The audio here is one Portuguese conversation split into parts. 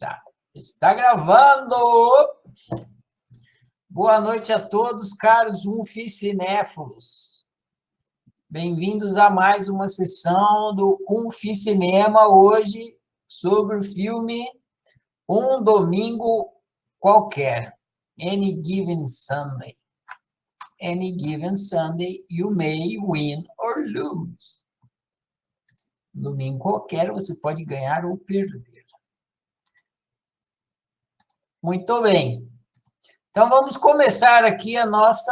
Tá. Está gravando! Boa noite a todos, caros cinéfilos. Bem-vindos a mais uma sessão do Cinema, hoje sobre o filme Um Domingo Qualquer, Any Given Sunday. Any given Sunday, you may win or lose. Domingo qualquer, você pode ganhar ou perder. Muito bem. Então, vamos começar aqui a nossa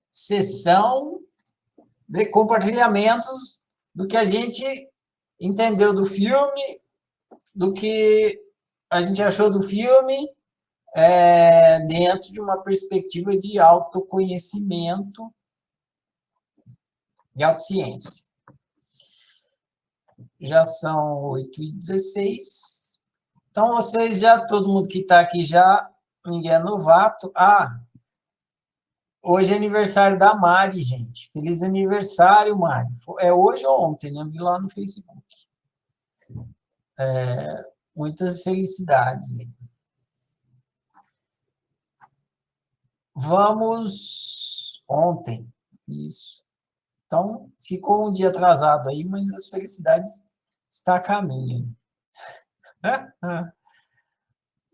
sessão de compartilhamentos do que a gente entendeu do filme, do que a gente achou do filme, dentro de uma perspectiva de autoconhecimento e autociência. Já são 8h16. Então, vocês já, todo mundo que está aqui já, ninguém é novato. Hoje é aniversário da Mari, gente. Feliz aniversário, Mari. É hoje ou ontem, né? Eu vi lá no Facebook. Muitas felicidades. Vamos... Ontem, isso. Então, ficou um dia atrasado aí, mas as felicidades estão a caminho.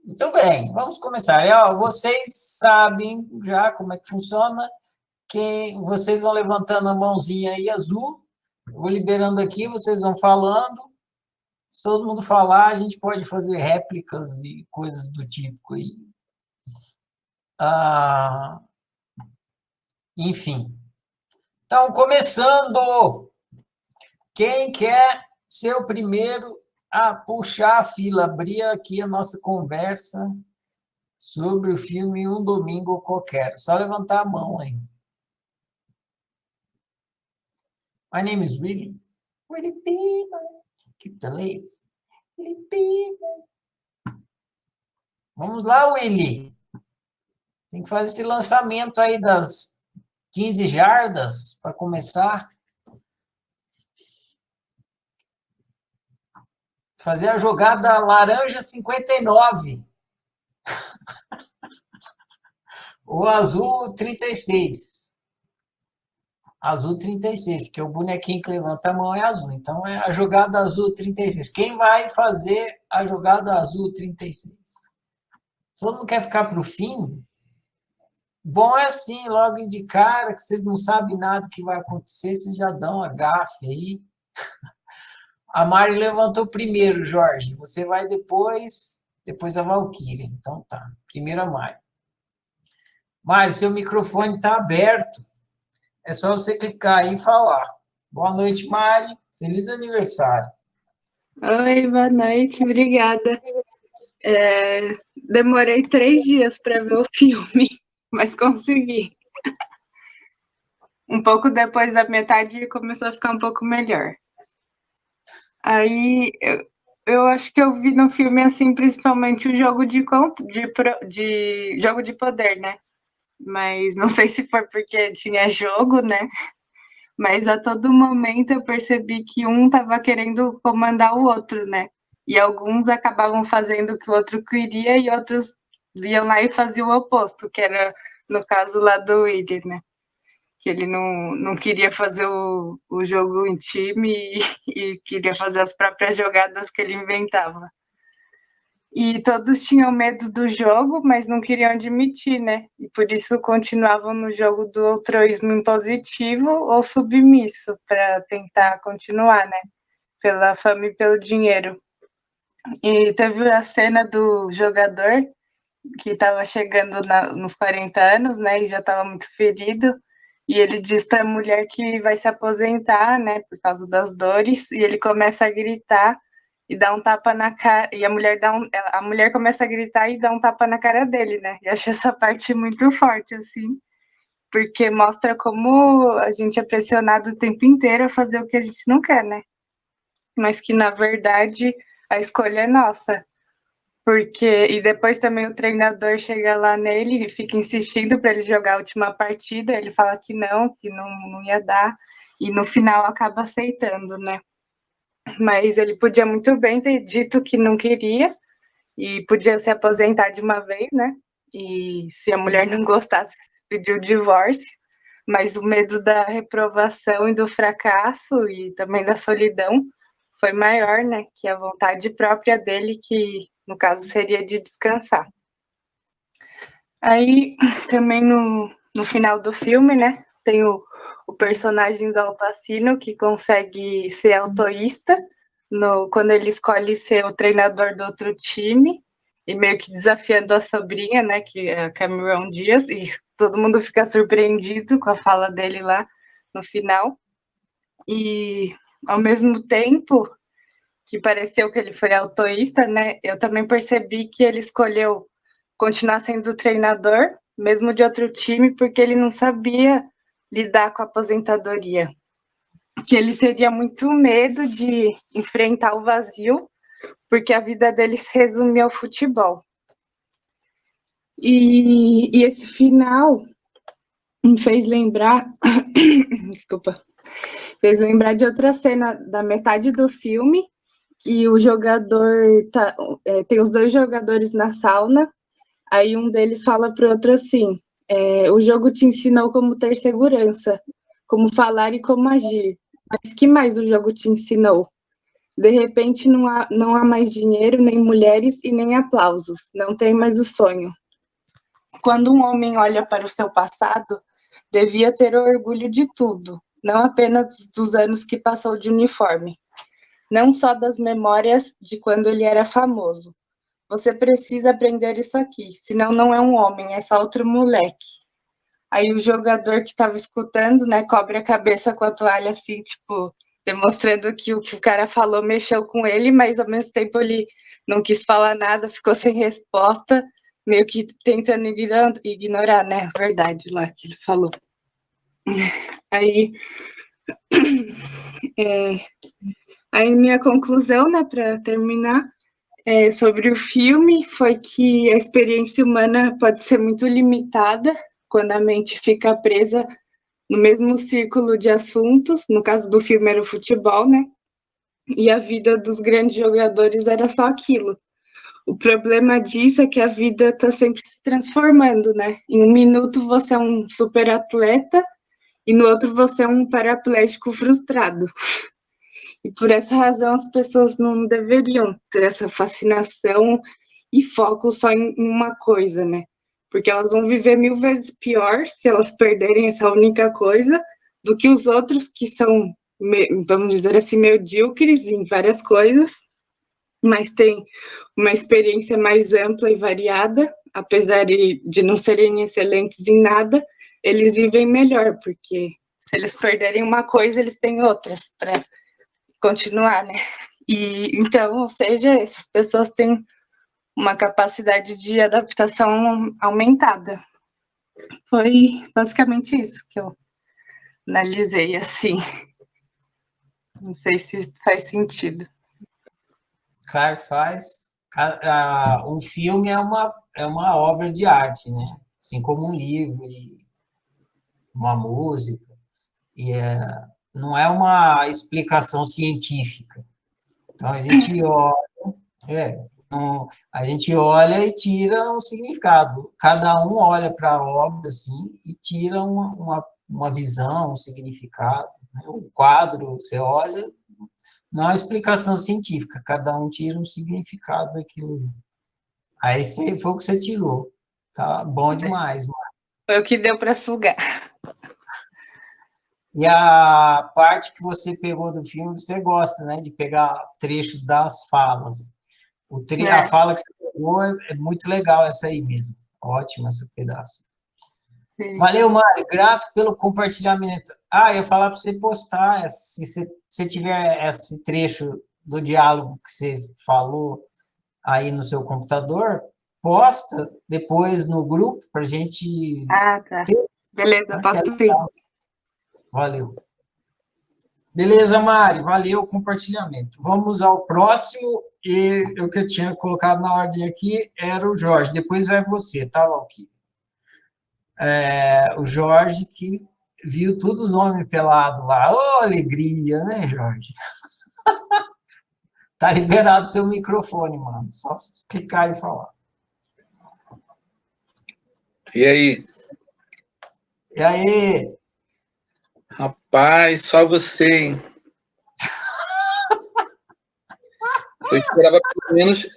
Muito bem, vamos começar. Vocês sabem já como é que funciona. Vocês vão levantando a mãozinha aí azul, eu vou liberando aqui, vocês vão falando. Se todo mundo falar, a gente pode fazer réplicas e coisas do tipo aí. Enfim. Então, começando. Quem quer ser o primeiro a puxar a fila, abrir aqui a nossa conversa sobre o filme Um Domingo Qualquer? Só levantar a mão aí. My name is Willie. Willie Beamer. Keep the ladies. Willie Beamer. Vamos lá, Willie. Tem que fazer esse lançamento aí das 15 jardas para começar. Fazer a jogada laranja 59. Ou azul 36. Azul 36, porque o bonequinho que levanta a mão é azul. Então, é a jogada azul 36. Quem vai fazer a jogada azul 36? Todo mundo quer ficar para o fim? Bom é assim, logo de cara, que vocês não sabem nada que vai acontecer, vocês já dão a gafe aí. A Mari levantou primeiro, Jorge. Você vai depois a Valquíria. Então tá. Primeiro a Mari. Mari, seu microfone está aberto. É só você clicar aí e falar. Boa noite, Mari. Feliz aniversário. Oi, boa noite, obrigada. Demorei 3 dias para ver o filme, mas consegui. Um pouco depois da metade começou a ficar um pouco melhor. Aí eu acho que eu vi no filme assim, principalmente o jogo de jogo de poder, né? Mas não sei se foi porque tinha jogo, né? Mas a todo momento eu percebi que um estava querendo comandar o outro, né? E alguns acabavam fazendo o que o outro queria e outros iam lá e faziam o oposto, que era no caso lá do Willy, né? Que ele não queria fazer o jogo em time e queria fazer as próprias jogadas que ele inventava. E todos tinham medo do jogo, mas não queriam admitir, né? E por isso continuavam no jogo do altruísmo impositivo ou submisso, para tentar continuar, né? Pela fama e pelo dinheiro. E teve a cena do jogador que estava chegando nos 40 anos, né? E já estava muito ferido. E ele diz para a mulher que vai se aposentar, né? Por causa das dores. E ele começa a gritar e dá um tapa na cara, e a mulher começa a gritar e dá um tapa na cara dele, né? E acho essa parte muito forte, assim, porque mostra como a gente é pressionado o tempo inteiro a fazer o que a gente não quer, né? Mas que, na verdade, a escolha é nossa. E depois também o treinador chega lá nele e fica insistindo para ele jogar a última partida, ele fala que não ia dar, e no final acaba aceitando, né? mas ele podia muito bem ter dito que não queria e podia se aposentar de uma vez, né? E se a mulher não gostasse, pediu o divórcio, mas o medo da reprovação e do fracasso e também da solidão foi maior, né? Que a vontade própria dele, que no caso seria de descansar. Aí também no final do filme, né? Tem o personagem do Al Pacino que consegue ser autoísta quando ele escolhe ser o treinador do outro time e meio que desafiando a sobrinha, né, que é a Cameron Diaz, e todo mundo fica surpreendido com a fala dele lá no final. E ao mesmo tempo que pareceu que ele foi autoísta, né, eu também percebi que ele escolheu continuar sendo treinador, mesmo de outro time, porque ele não sabia lidar com a aposentadoria. Que ele teria muito medo de enfrentar o vazio, porque a vida dele se resumia ao futebol. E esse final me fez lembrar, desculpa, fez lembrar de outra cena da metade do filme, que o jogador tem os dois jogadores na sauna, aí um deles fala para o outro assim: o jogo te ensinou como ter segurança, como falar e como agir. Mas que mais o jogo te ensinou? De repente não há mais dinheiro, nem mulheres e nem aplausos. Não tem mais o sonho. Quando um homem olha para o seu passado, devia ter orgulho de tudo, não apenas dos anos que passou de uniforme, não só das memórias de quando ele era famoso. Você precisa aprender isso aqui, senão não é um homem, é só outro moleque. Aí o jogador que estava escutando, né, cobre a cabeça com a toalha assim, tipo, demonstrando que o cara falou mexeu com ele, mas ao mesmo tempo ele não quis falar nada, ficou sem resposta, meio que tentando ignorar, né, a verdade lá que ele falou. Aí, aí minha conclusão, né, para terminar, sobre o filme foi que a experiência humana pode ser muito limitada quando a mente fica presa no mesmo círculo de assuntos. No caso do filme era o futebol, né? E a vida dos grandes jogadores era só aquilo. O problema disso é que a vida está sempre se transformando, né? Em um minuto você é um super atleta e no outro você é um paraplégico frustrado. E por essa razão as pessoas não deveriam ter essa fascinação e foco só em uma coisa, né? Porque elas vão viver 1000 vezes pior se elas perderem essa única coisa do que os outros que são, vamos dizer assim, medíocres em várias coisas, mas têm uma experiência mais ampla e variada, apesar de não serem excelentes em nada, eles vivem melhor, porque se eles perderem uma coisa, eles têm outras para continuar, né? E então, ou seja, essas pessoas têm uma capacidade de adaptação aumentada. Foi basicamente isso que eu analisei assim. Não sei se faz sentido. Claro que faz. Um filme é uma obra de arte, né? Assim como um livro e uma música. E não é uma explicação científica. Então é, a gente olha e tira um significado. Cada um olha para a obra assim e tira uma visão, um significado. Né? O quadro, você olha, não é uma explicação científica, cada um tira um significado daquilo. Aí foi o que você tirou. Tá bom demais. Foi o que deu para sugar. E a parte que você pegou do filme, você gosta, né? De pegar trechos das falas. A fala que você pegou é muito legal essa aí mesmo. Ótimo esse pedaço. Sim. Valeu, Mário. Grato pelo compartilhamento. Ah, eu ia falar para você postar, se você tiver esse trecho do diálogo que você falou aí no seu computador, posta depois no grupo para a gente Ah, tá. ter, Beleza, né? Que é posso sim. legal. Valeu. Beleza, Mari, valeu o compartilhamento. Vamos ao próximo, e o que eu tinha colocado na ordem aqui era o Jorge, depois vai você, tá, Valquíria? O Jorge que viu todos os homens pelados lá. Ô, alegria, né, Jorge? Tá liberado seu microfone, mano. Só clicar e falar. E aí? E aí? Rapaz, só você, hein? Eu esperava pelo menos.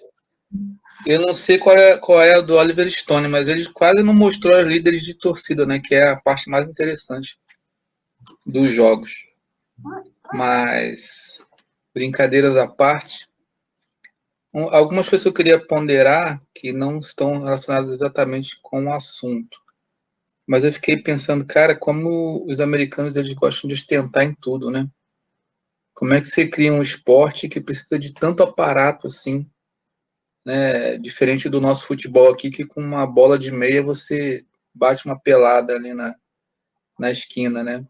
Eu não sei qual é a do Oliver Stone, mas ele quase não mostrou as líderes de torcida, né? Que é a parte mais interessante dos jogos. Mas, brincadeiras à parte, algumas coisas que eu queria ponderar que não estão relacionadas exatamente com o assunto. Mas eu fiquei pensando, cara, como os americanos eles gostam de ostentar em tudo, né? Como é que você cria um esporte que precisa de tanto aparato assim, né? Diferente do nosso futebol aqui, que com uma bola de meia você bate uma pelada ali na esquina, né?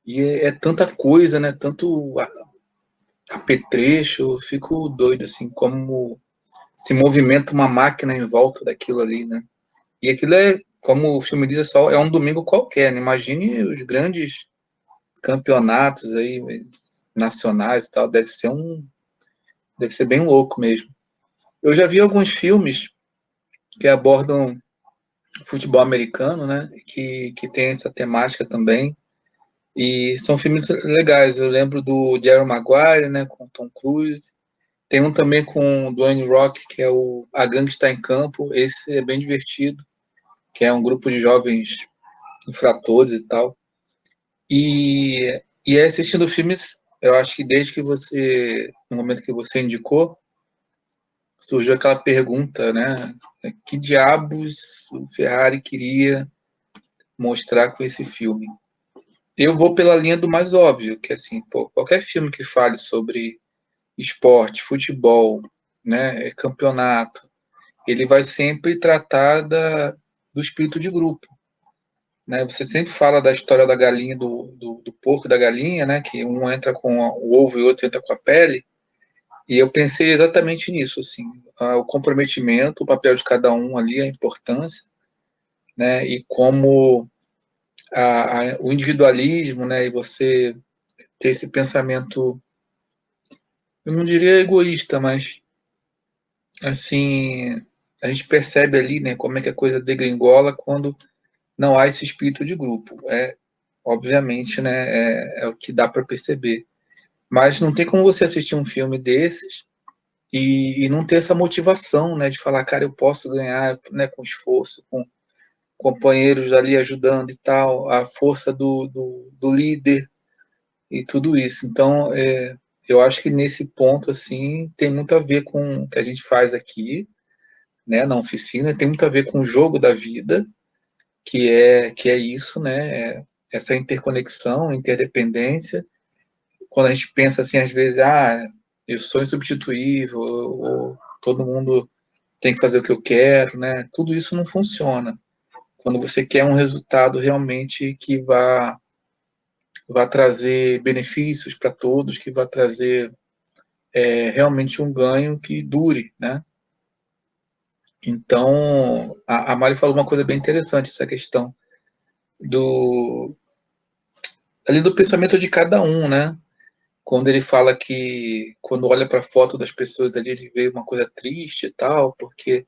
E é tanta coisa, né? Tanto apetrecho, eu fico doido, assim, como se movimenta uma máquina em volta daquilo ali, né? E aquilo é, como o filme diz, é um domingo qualquer, né? Imagine os grandes campeonatos aí, nacionais e tal, deve ser bem louco mesmo. Eu já vi alguns filmes que abordam futebol americano, né? Que tem essa temática também. E são filmes legais. Eu lembro do Jerry Maguire, né? Com Tom Cruise. Tem um também com o Dwayne Rock, que é o A Gangue Está em Campo. Esse é bem divertido, que é um grupo de jovens infratores e tal. E aí, assistindo filmes, eu acho que desde que no momento que você indicou, surgiu aquela pergunta, né? Que diabos o Ferrari queria mostrar com esse filme? Eu vou pela linha do mais óbvio, que assim, pô, qualquer filme que fale sobre esporte, futebol, né, campeonato, ele vai sempre tratar do espírito de grupo, né? Você sempre fala da história da galinha, do porco e da galinha, né? Que um entra com o ovo e o outro entra com a pele. E eu pensei exatamente nisso, assim, o comprometimento, o papel de cada um ali, a importância, né? E como o individualismo, né? E você ter esse pensamento, eu não diria egoísta, mas assim, a gente percebe ali, né? Como é que a coisa degringola quando não há esse espírito de grupo. Obviamente, né? É o que dá para perceber. Mas não tem como você assistir um filme desses e não ter essa motivação, né, de falar, cara, eu posso ganhar, né, com esforço, com companheiros ali ajudando e tal, a força do líder e tudo isso. Então, eu acho que nesse ponto, assim, tem muito a ver com o que a gente faz aqui, né, na oficina, tem muito a ver com o jogo da vida, que é isso, né, essa interconexão, interdependência. Quando a gente pensa assim, às vezes, eu sou insubstituível, ou todo mundo tem que fazer o que eu quero, né? Tudo isso não funciona. Quando você quer um resultado realmente que vá trazer benefícios para todos, que vá trazer realmente um ganho que dure, né? Então, a Mari falou uma coisa bem interessante, essa questão do ali do pensamento de cada um, né? Quando ele fala que quando olha para a foto das pessoas ali, ele vê uma coisa triste e tal, porque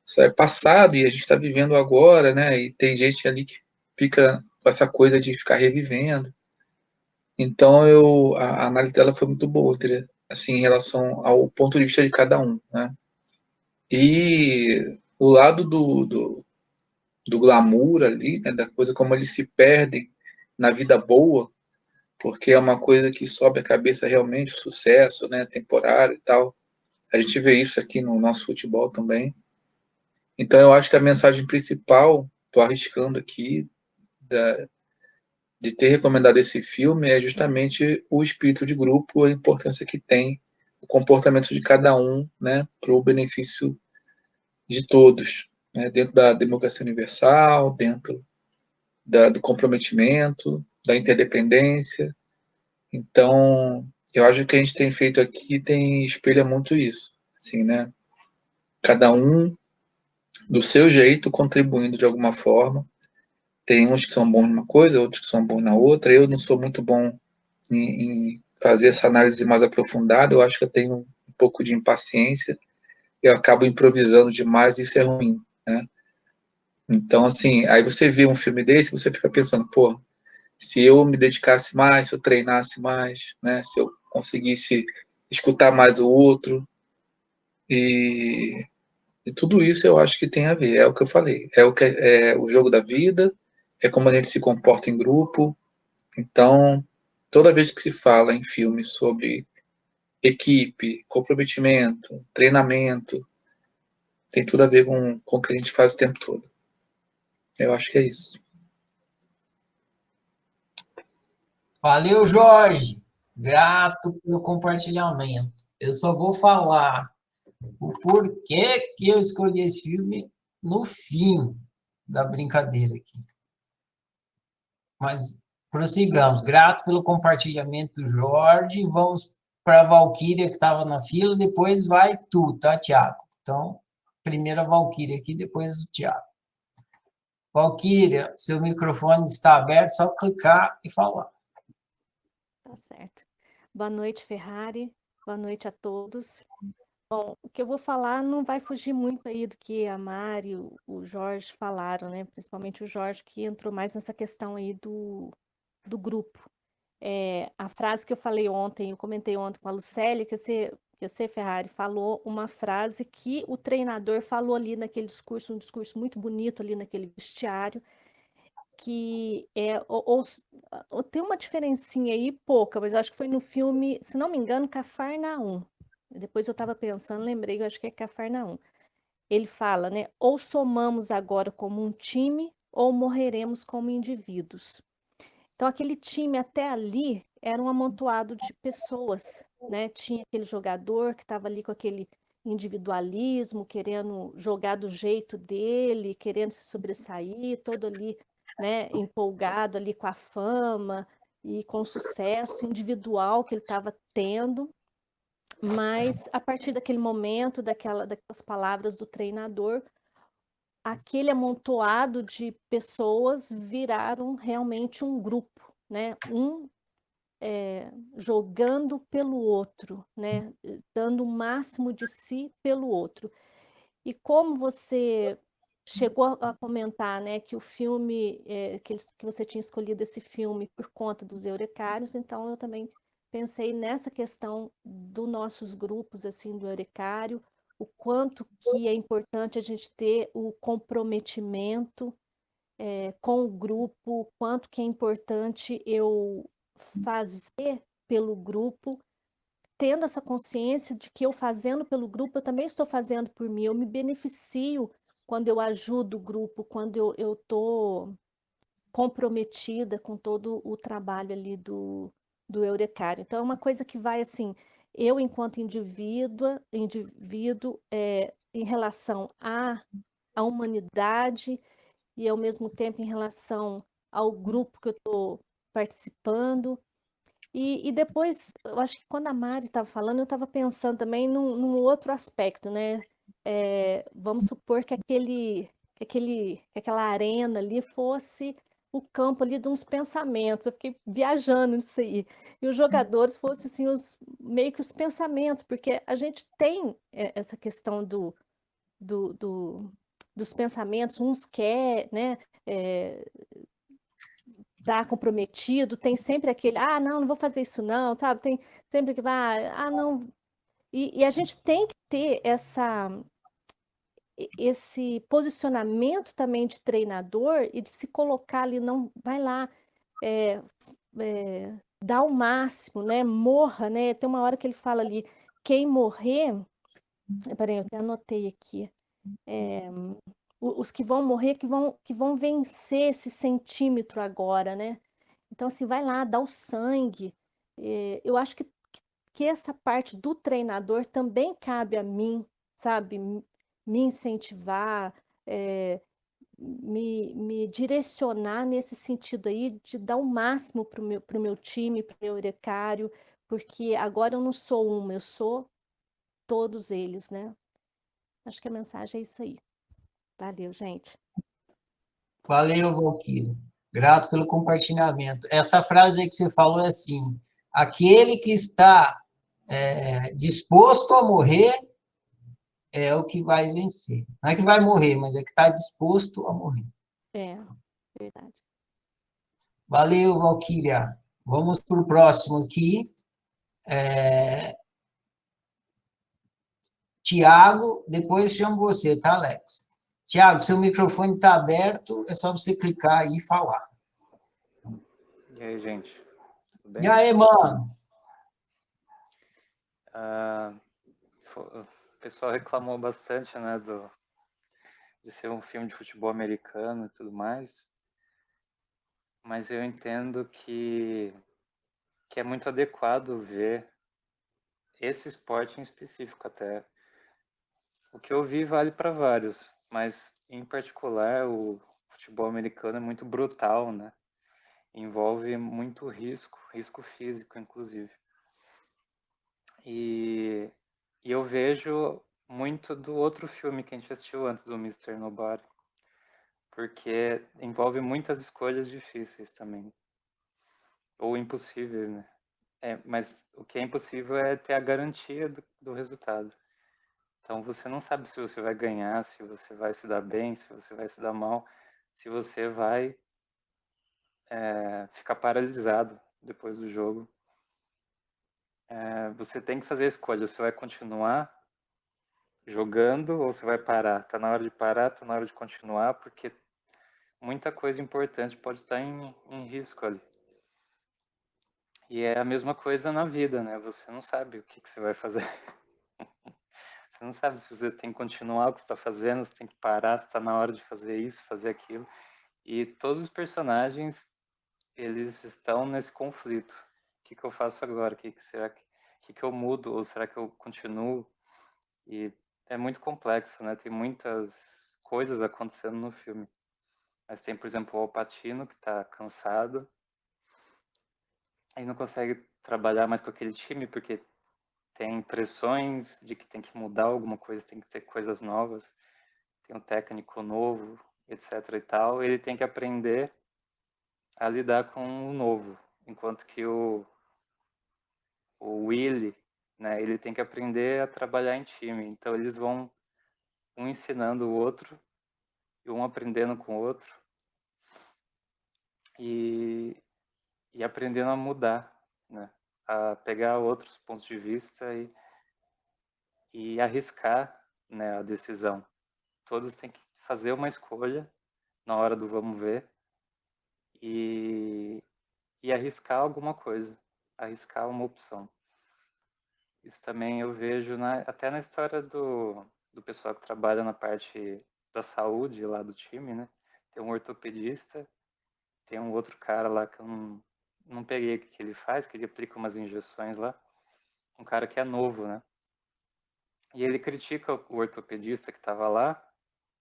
isso é passado e a gente está vivendo agora, né? E tem gente ali que fica com essa coisa de ficar revivendo. Então a análise dela foi muito boa, assim, em relação ao ponto de vista de cada um, né? E o lado do glamour ali, né, da coisa como eles se perdem na vida boa, porque é uma coisa que sobe a cabeça realmente, sucesso, né, temporário e tal. A gente vê isso aqui no nosso futebol também. Então eu acho que a mensagem principal, estou arriscando aqui, de ter recomendado esse filme é justamente o espírito de grupo, a importância que tem o comportamento de cada um, né, para o benefício de todos, né, dentro da democracia universal, dentro do comprometimento, da interdependência. Então, eu acho que o que a gente tem feito aqui espelha muito isso, assim, né? Cada um do seu jeito contribuindo de alguma forma. Tem uns que são bons numa coisa, outros que são bons na outra. Eu não sou muito bom em fazer essa análise mais aprofundada, eu acho que eu tenho um pouco de impaciência, eu acabo improvisando demais, e isso é ruim, né? Então, assim, aí você vê um filme desse, você fica pensando, pô, se eu me dedicasse mais, se eu treinasse mais, né? Se eu conseguisse escutar mais o outro, e, e tudo isso eu acho que tem a ver, é o que eu falei, é o que é o jogo da vida, é como a gente se comporta em grupo. Então, toda vez que se fala em filmes sobre equipe, comprometimento, treinamento, tem tudo a ver com o que a gente faz o tempo todo. Eu acho que é isso. Valeu, Jorge. Grato pelo compartilhamento. Eu só vou falar o porquê que eu escolhi esse filme no fim da brincadeira aqui. Mas prossigamos. Grato pelo compartilhamento, Jorge. Vamos para a Valquíria, que estava na fila. Depois vai tu, tá, Tiago? Então, primeiro a Valquíria aqui, depois o Tiago. Valquíria, seu microfone está aberto, só clicar e falar. Tá certo. Boa noite, Ferrari. Boa noite a todos. Bom, o que eu vou falar não vai fugir muito aí do que a Mari, o Jorge falaram, né? Principalmente o Jorge, que entrou mais nessa questão aí do grupo. A frase que eu falei ontem, eu comentei ontem com a Lucélia, que você, Ferrari, falou uma frase que o treinador falou ali naquele discurso, um discurso muito bonito ali naquele vestiário, que tem uma diferencinha aí, pouca, mas eu acho que foi no filme, se não me engano, Cafarnaum. Depois eu estava pensando, lembrei, eu acho que é Cafarnaum. Ele fala, né? Ou somamos agora como um time, ou morreremos como indivíduos. Então, aquele time até ali era um amontoado de pessoas, né? Tinha aquele jogador que estava ali com aquele individualismo, querendo jogar do jeito dele, querendo se sobressair, todo ali, né, empolgado ali com a fama e com o sucesso individual que ele estava tendo. Mas a partir daquele momento, daquelas palavras do treinador, aquele amontoado de pessoas viraram realmente um grupo, né? Jogando pelo outro, né? Dando o máximo de si pelo outro. E como você chegou a comentar, né, que o filme, que você tinha escolhido esse filme por conta dos Eurecários, então eu também pensei nessa questão dos nossos grupos, assim, do Eurecário, o quanto que é importante a gente ter o comprometimento, com o grupo, o quanto que é importante eu fazer pelo grupo, tendo essa consciência de que eu fazendo pelo grupo, eu também estou fazendo por mim, eu me beneficio quando eu ajudo o grupo, quando eu estou comprometida com todo o trabalho ali do Eurecário. Então, é uma coisa que vai assim, eu enquanto indivíduo em relação à humanidade e ao mesmo tempo em relação ao grupo que eu estou participando. E depois, eu acho que quando a Mari estava falando, eu estava pensando também num outro aspecto, né? Vamos supor que aquela arena ali fosse o campo ali de uns pensamentos. Eu fiquei viajando nisso aí. E os jogadores fossem assim, meio que os pensamentos, porque a gente tem essa questão dos pensamentos, uns quer, né? Tá comprometido, tem sempre aquele, não vou fazer isso não, sabe? Tem sempre que vai, não. E a gente tem que ter esse posicionamento também de treinador e de se colocar ali, não, vai lá, é, dá o máximo, né? Morra, né? Tem uma hora que ele fala ali, quem morrer, peraí, eu até anotei aqui, os que vão morrer, que vão vencer esse centímetro agora, né? Então, assim, vai lá, dá o sangue. Eu acho que essa parte do treinador também cabe a mim, sabe? Me incentivar, me direcionar nesse sentido aí, de dar o máximo pro meu time, pro meu Eurecário, porque agora eu não sou uma, eu sou todos eles, né? Acho que a mensagem é isso aí. Valeu, gente. Valeu, Valquíria. Grato pelo compartilhamento. Essa frase aí que você falou é assim: Aquele que está disposto a morrer é o que vai vencer. Não é que vai morrer, mas é que está disposto a morrer. É, verdade. Valeu, Valquíria. Vamos para o próximo aqui. Tiago, depois chamo você, tá, Alex? Tiago, seu microfone está aberto, é só você clicar aí e falar. E aí, gente? Tudo bem? E aí, mano? O pessoal reclamou bastante, né, de ser um filme de futebol americano e tudo mais, mas eu entendo que é muito adequado ver esse esporte em específico até. O que eu vi vale para vários, mas em particular o futebol americano é muito brutal, né? Envolve muito risco, risco físico, inclusive. E, e eu vejo muito do outro filme que a gente assistiu antes do Mr. Nobody, porque envolve muitas escolhas difíceis também, ou impossíveis, né? Mas o que é impossível é ter a garantia do resultado. Então você não sabe se você vai ganhar, se você vai se dar bem, se você vai se dar mal, se você vai ficar paralisado depois do jogo. Você tem que fazer a escolha, você vai continuar jogando ou você vai parar. Tá na hora de parar, tá na hora de continuar, porque muita coisa importante pode estar em risco ali. E é a mesma coisa na vida, né? Você não sabe o que você vai fazer. Você não sabe se você tem que continuar o que você está fazendo, se tem que parar, se está na hora de fazer isso, fazer aquilo. E todos os personagens, eles estão nesse conflito. O que eu faço agora? Será que eu mudo ou será que eu continuo? E é muito complexo, né? Tem muitas coisas acontecendo no filme. Mas tem, por exemplo, o Al Pacino, que está cansado e não consegue trabalhar mais com aquele time porque tem pressões de que tem que mudar alguma coisa, tem que ter coisas novas, tem um técnico novo, etc e tal. Ele tem que aprender a lidar com o novo, enquanto que o Willy, né, ele tem que aprender a trabalhar em time. Então eles vão um ensinando o outro e um aprendendo com o outro e, e aprendendo a mudar, né, a pegar outros pontos de vista e arriscar, né, a decisão. Todos têm que fazer uma escolha na hora do vamos ver e, e arriscar alguma coisa, arriscar uma opção. Isso também eu vejo até na história do pessoal que trabalha na parte da saúde lá do time, né? Tem um ortopedista, tem um outro cara lá que eu não peguei o que ele faz, que ele aplica umas injeções lá. Um cara que é novo, né? E ele critica o ortopedista que estava lá,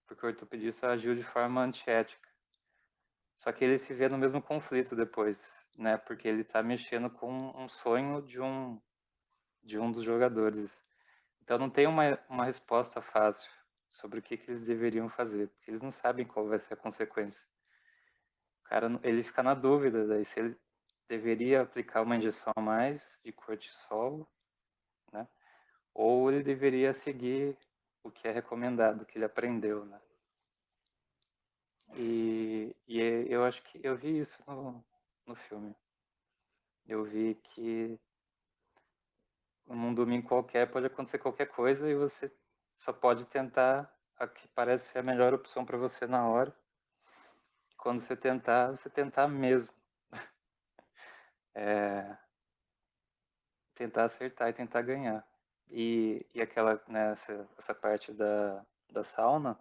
porque o ortopedista agiu de forma antiética. Só que ele se vê no mesmo conflito depois, né? Porque ele está mexendo com um sonho de um dos jogadores. Então não tem uma resposta fácil sobre o que eles deveriam fazer, porque eles não sabem qual vai ser a consequência. O cara, ele fica na dúvida daí se ele deveria aplicar uma injeção a mais de cortisol, né? Ou ele deveria seguir o que é recomendado, o que ele aprendeu, né? E eu acho que eu vi isso no filme. Eu vi que num domingo qualquer pode acontecer qualquer coisa e você só pode tentar a que parece ser a melhor opção para você na hora. Quando você tentar mesmo. Tentar acertar e tentar ganhar. E aquela, né, essa parte da sauna,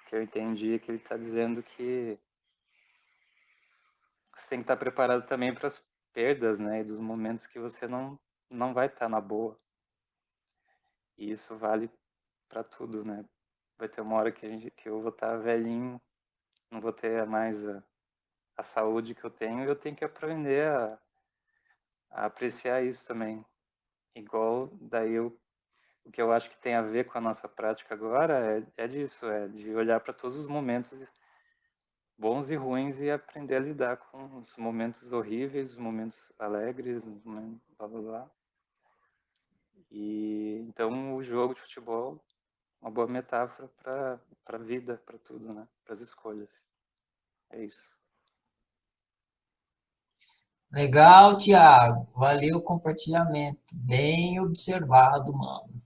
que eu entendi que ele está dizendo que você tem que estar preparado também para as perdas, né, e dos momentos que você não vai estar na boa. E isso vale para tudo, né? Vai ter uma hora que eu vou estar velhinho, não vou ter mais a saúde que eu tenho, e eu tenho que aprender a apreciar isso também. Igual daí o que eu acho que tem a ver com a nossa prática agora é disso, é de olhar para todos os momentos bons e ruins, e aprender a lidar com os momentos horríveis, os momentos alegres, blá blá blá. E então o jogo de futebol é uma boa metáfora para a vida, para tudo, né? Para as escolhas. É isso. Legal, Thiago. Valeu o compartilhamento. Bem observado, mano.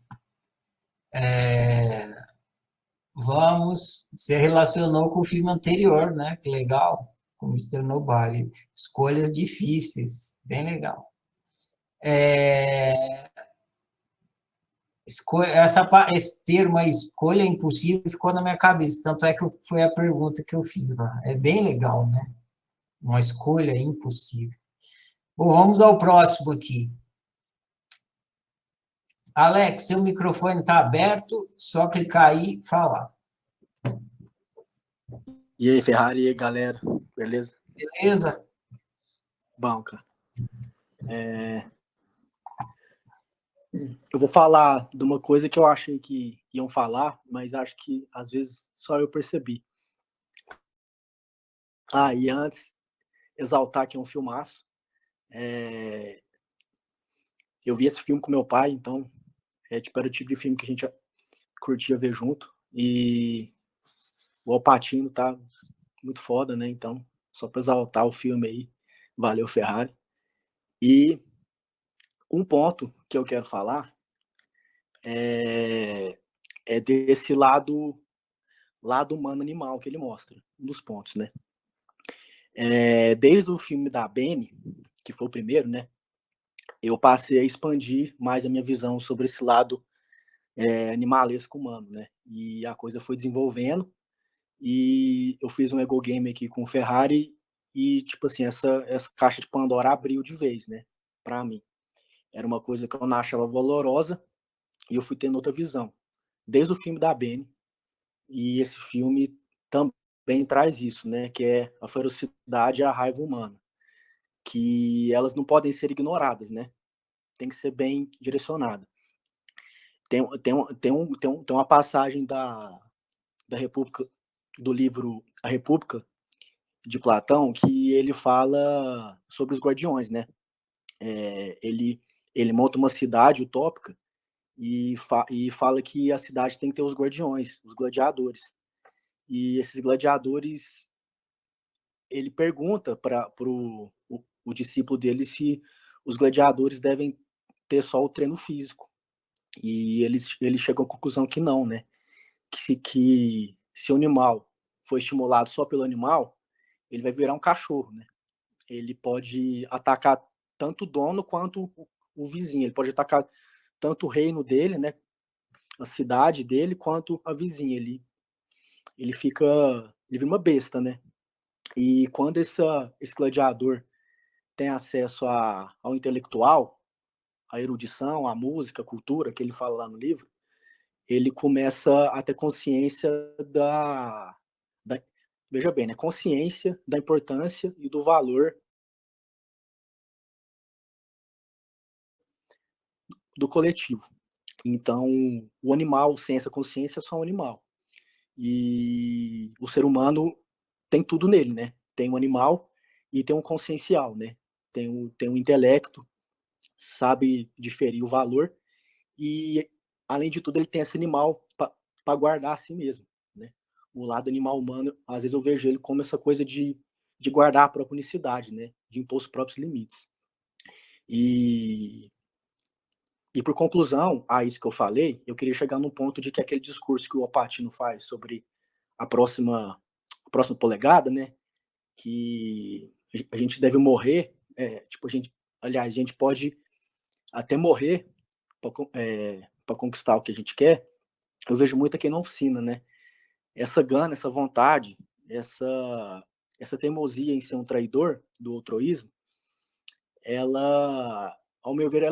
Você relacionou com o filme anterior, né? Que legal. Com o Mr. Nobody. Escolhas difíceis. Bem legal. Esse termo, a escolha impossível, ficou na minha cabeça. Tanto é que foi a pergunta que eu fiz lá. É bem legal, né? Uma escolha impossível. Bom, vamos ao próximo aqui. Alex, seu microfone está aberto, só clicar aí e falar. E aí, Ferrari, e aí, galera, beleza? Beleza? Bom, cara. Eu vou falar de uma coisa que eu achei que iam falar, mas acho que às vezes só eu percebi. E antes, exaltar que é um filmaço. Eu vi esse filme com meu pai, então era o tipo de filme que a gente curtia ver junto. E o Al Pacino tá muito foda, né? Então, só para exaltar o filme aí, valeu, Ferrari. E um ponto que eu quero falar é desse lado humano animal que ele mostra, um dos pontos, né? Desde o filme da Bene, que foi o primeiro, né? Eu passei a expandir mais a minha visão sobre esse lado animalesco humano, né? E a coisa foi desenvolvendo e eu fiz um ego game aqui com o Ferrari e, tipo assim, essa caixa de Pandora abriu de vez, né? Pra mim. Era uma coisa que eu não achava valorosa e eu fui tendo outra visão. Desde o filme da Bene, e esse filme também traz isso, né? Que é a ferocidade e a raiva humana. Que elas não podem ser ignoradas, né? Tem que ser bem direcionada. Tem uma passagem da República, do livro A República, de Platão, que ele fala sobre os guardiões, né? Ele monta uma cidade utópica e fala que a cidade tem que ter os guardiões, os gladiadores. E esses gladiadores, ele pergunta para o discípulo dele se os gladiadores devem ter só o treino físico. E ele chegou à conclusão que não, né? Que se o animal for estimulado só pelo animal, ele vai virar um cachorro, né? Ele pode atacar tanto o dono quanto o vizinho. Ele pode atacar tanto o reino dele, né? A cidade dele, quanto a vizinha. Ele vira uma besta, né? E quando esse gladiador tem acesso ao intelectual, à erudição, à música, à cultura, que ele fala lá no livro, ele começa a ter consciência veja bem, né? Consciência da importância e do valor do coletivo. Então, o animal sem essa consciência é só um animal. E o ser humano tem tudo nele, né? Tem um animal e tem um consciencial, né? Tem um intelecto, sabe diferir o valor e, além de tudo, ele tem esse animal para guardar a si mesmo, né? O lado animal humano, às vezes eu vejo ele como essa coisa de guardar a própria unicidade, né? De impor os próprios limites. E por conclusão a isso que eu falei, eu queria chegar no ponto de que aquele discurso que o Al Pacino faz sobre a próxima polegada, né? Que a gente deve morrer, a gente pode até morrer para conquistar o que a gente quer. Eu vejo muito aqui na oficina, né? Essa gana, essa vontade, essa teimosia em ser um traidor do altruísmo, ela, ao meu ver,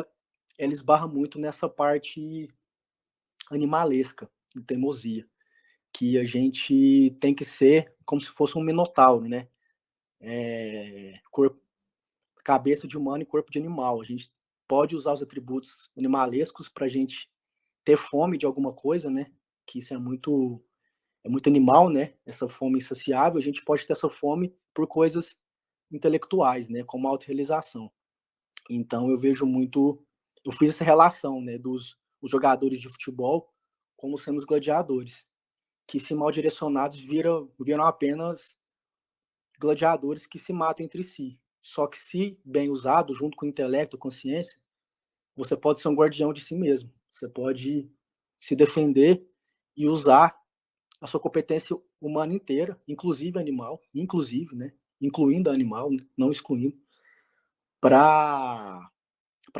ela esbarra muito nessa parte animalesca de teimosia, que a gente tem que ser como se fosse um minotauro, né? Cabeça de humano e corpo de animal. A gente pode usar os atributos animalescos para a gente ter fome de alguma coisa, né? Que isso é muito muito animal, né? Essa fome insaciável, a gente pode ter essa fome por coisas intelectuais, né? Como a autorrealização. Então eu vejo muito, eu fiz essa relação, né? Os jogadores de futebol como sendo os gladiadores, que se mal direcionados viram apenas gladiadores que se matam entre si. Só que se bem usado, junto com o intelecto, a consciência, você pode ser um guardião de si mesmo. Você pode se defender e usar a sua competência humana inteira, inclusive animal, inclusive, né? Incluindo animal, não excluindo, para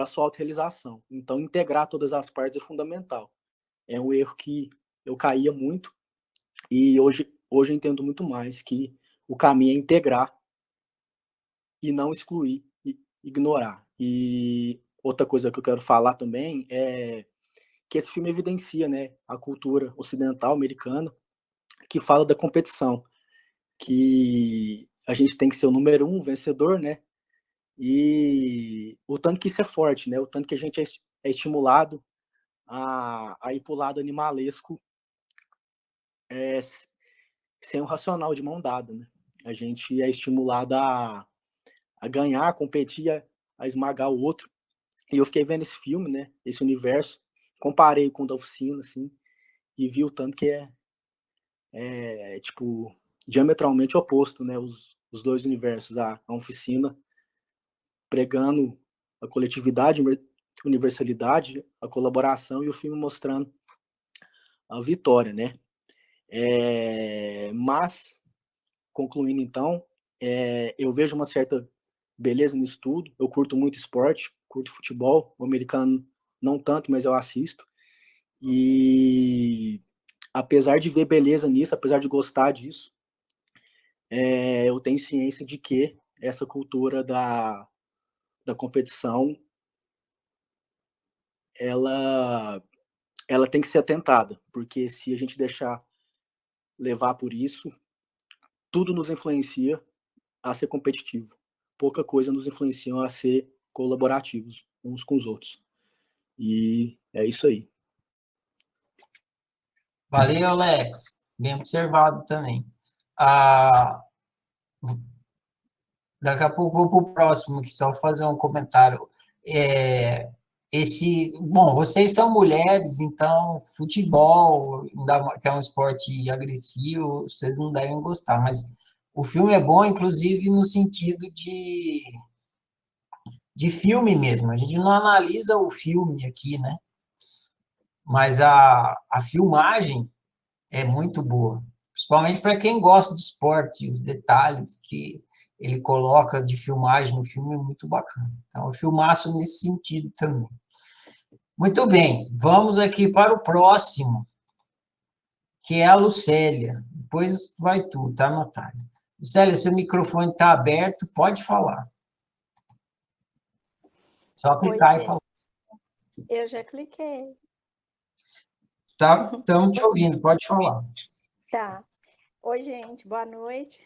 sua autorrealização. Então, integrar todas as partes é fundamental. É um erro que eu caía muito e hoje eu entendo muito mais que o caminho é integrar e não excluir e ignorar. E outra coisa que eu quero falar também é que esse filme evidencia, né, a cultura ocidental americana que fala da competição, que a gente tem que ser o número 1, vencedor, né? E o tanto que isso é forte, né? O tanto que a gente é estimulado a ir para o lado animalesco sem o racional de mão dada, né? A gente é estimulado a ganhar, a competir, a esmagar o outro. E eu fiquei vendo esse filme, né? Esse universo, comparei com o da Oficina, assim, e vi o tanto que tipo, diametralmente oposto, né? Os dois universos, a Oficina pregando a coletividade, universalidade, a colaboração, e o filme mostrando a vitória, né? Mas, concluindo então, eu vejo uma certa beleza nisso tudo. Eu curto muito esporte, curto futebol, o americano não tanto, mas eu assisto. E apesar de ver beleza nisso, apesar de gostar disso, eu tenho ciência de que essa cultura da competição, ela tem que ser atentada, porque se a gente deixar levar por isso, tudo nos influencia a ser competitivo. Pouca coisa nos influencia a ser colaborativos uns com os outros. E é isso aí. Valeu, Alex. Bem observado também. Ah, daqui a pouco vou para o próximo, que só fazer um comentário. Bom, vocês são mulheres, então futebol, que é um esporte agressivo, vocês não devem gostar, mas o filme é bom, inclusive, no sentido de filme mesmo. A gente não analisa o filme aqui, né? Mas a filmagem é muito boa, principalmente para quem gosta de esporte, os detalhes que ele coloca de filmagem no filme é muito bacana. Então, eu filmaço nesse sentido também. Muito bem, vamos aqui para o próximo, que é a Lucélia. Depois vai tu, tá anotado. Lucélia, seu microfone está aberto, pode falar. Só Oi, clicar e gente. falar. Eu já cliquei. Estamos te ouvindo, pode falar. Tá. Oi, gente, boa noite.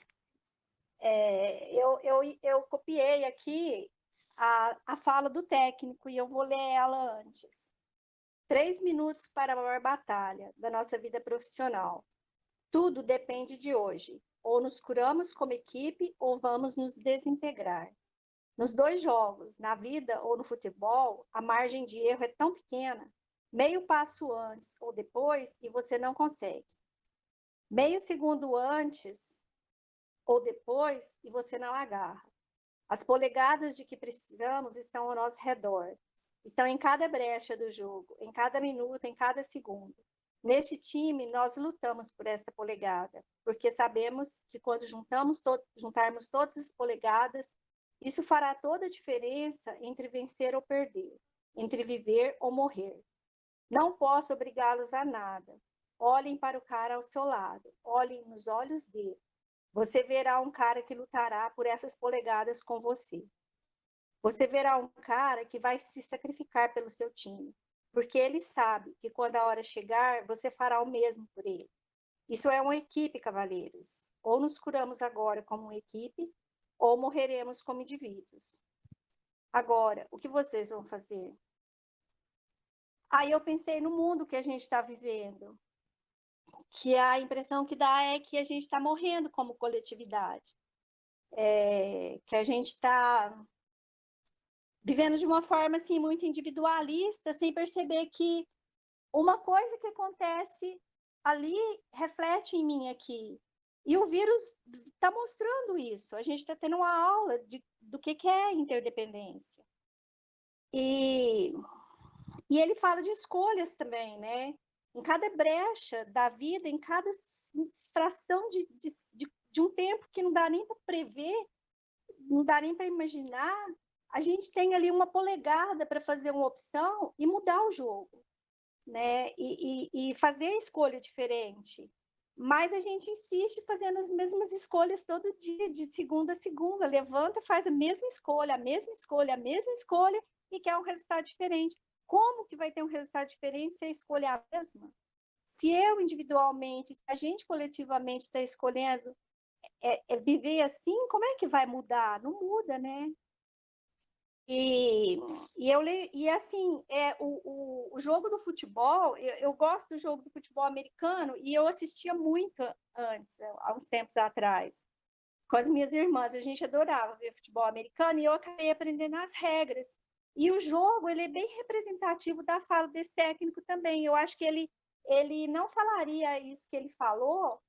Eu copiei aqui a fala do técnico e eu vou ler ela antes. 3 minutos para a maior batalha da nossa vida profissional. Tudo depende de hoje. Ou nos curamos como equipe ou vamos nos desintegrar. Nos dois jogos, na vida ou no futebol, a margem de erro é tão pequena, meio passo antes ou depois, e você não consegue. Meio segundo antes ou depois, e você não agarra. As polegadas de que precisamos estão ao nosso redor. Estão em cada brecha do jogo, em cada minuto, em cada segundo. Neste time, nós lutamos por esta polegada, porque sabemos que quando juntarmos todas as polegadas, isso fará toda a diferença entre vencer ou perder, entre viver ou morrer. Não posso obrigá-los a nada. Olhem para o cara ao seu lado, olhem nos olhos dele. Você verá um cara que lutará por essas polegadas com você. Você verá um cara que vai se sacrificar pelo seu time, porque ele sabe que quando a hora chegar, você fará o mesmo por ele. Isso é uma equipe, cavaleiros. Ou nos curamos agora como uma equipe, ou morreremos como indivíduos. Agora, o que vocês vão fazer? Aí eu pensei no mundo que a gente está vivendo. que a impressão que dá é que a gente está morrendo como coletividade, que a gente está vivendo de uma forma assim muito individualista, sem perceber que uma coisa que acontece ali reflete em mim aqui. E o vírus está mostrando isso. A gente está tendo uma aula do que é interdependência. E ele fala de escolhas também, né? Em cada brecha da vida, em cada fração de um tempo que não dá nem para prever, não dá nem para imaginar, a gente tem ali uma polegada para fazer uma opção e mudar o jogo, né? E fazer a escolha diferente. Mas a gente insiste fazendo as mesmas escolhas todo dia, de segunda a segunda. Levanta, faz a mesma escolha, a mesma escolha, a mesma escolha e quer um resultado diferente. Como que vai ter um resultado diferente se a escolha é a mesma? Se eu individualmente, se a gente coletivamente está escolhendo viver assim, como é que vai mudar? Não muda, né? E assim, o jogo do futebol, eu gosto do jogo do futebol americano e eu assistia muito antes, há uns tempos atrás, com as minhas irmãs. A gente adorava ver futebol americano e eu acabei aprendendo as regras. E o jogo, ele é bem representativo da fala desse técnico também. Eu acho que ele não falaria isso que ele falou.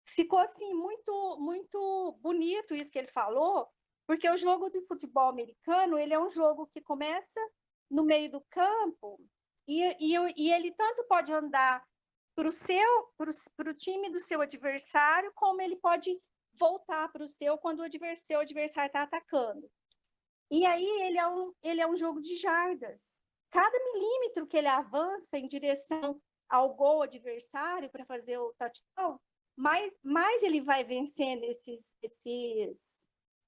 Ficou assim muito muito bonito isso que ele falou, porque o jogo de futebol americano, ele é um jogo que começa no meio do campo e ele tanto pode andar para o time do seu adversário, como ele pode voltar para o seu quando o adversário está atacando. E aí ele é um jogo de jardas. Cada milímetro que ele avança em direção ao gol adversário para fazer o touchdown, mais ele vai vencendo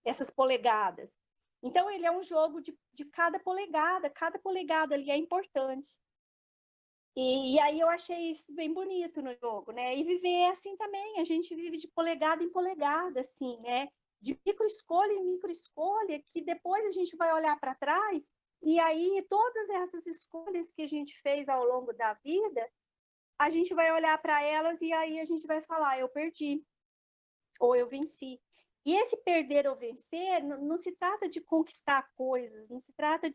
essas polegadas. Então, ele é um jogo de cada polegada ali é importante. E aí eu achei isso bem bonito no jogo, né? E viver assim também, a gente vive de polegada em polegada, assim, né? De micro-escolha em micro-escolha, que depois a gente vai olhar para trás, e aí todas essas escolhas que a gente fez ao longo da vida, a gente vai olhar para elas e aí a gente vai falar, eu perdi, ou eu venci. E esse perder ou vencer não se trata de conquistar coisas, não se trata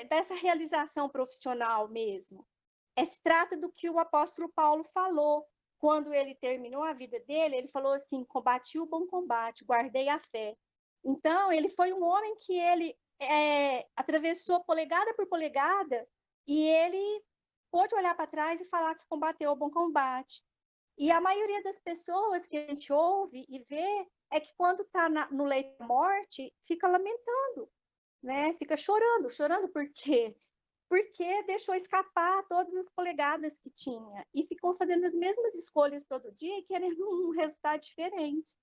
dessa realização profissional mesmo. Se trata do que o apóstolo Paulo falou quando ele terminou a vida dele. Ele falou assim: combati o bom combate, guardei a fé. Então, ele foi um homem que ele atravessou polegada por polegada e ele pôde olhar para trás e falar que combateu o bom combate. E a maioria das pessoas que a gente ouve e vê é que quando está no leito da morte, fica lamentando, né? Fica chorando. Chorando por quê? Porque deixou escapar todas as polegadas que tinha e ficou fazendo as mesmas escolhas todo dia e querendo um resultado diferente.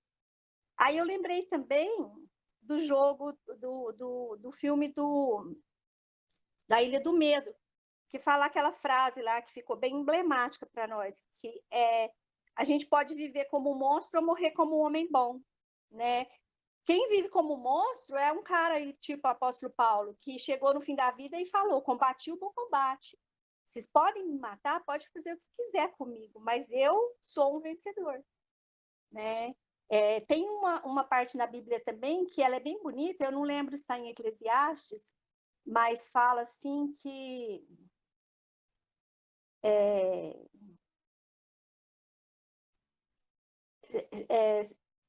Aí eu lembrei também do jogo, do filme da Ilha do Medo, que fala aquela frase lá que ficou bem emblemática para nós, que é: a gente pode viver como um monstro ou morrer como um homem bom, né? Quem vive como monstro é um cara aí, tipo o apóstolo Paulo, que chegou no fim da vida e falou: combati o bom combate. Vocês podem me matar, pode fazer o que quiser comigo, mas eu sou um vencedor, né? Tem uma parte na Bíblia também que ela é bem bonita, eu não lembro se está em Eclesiastes, mas fala assim que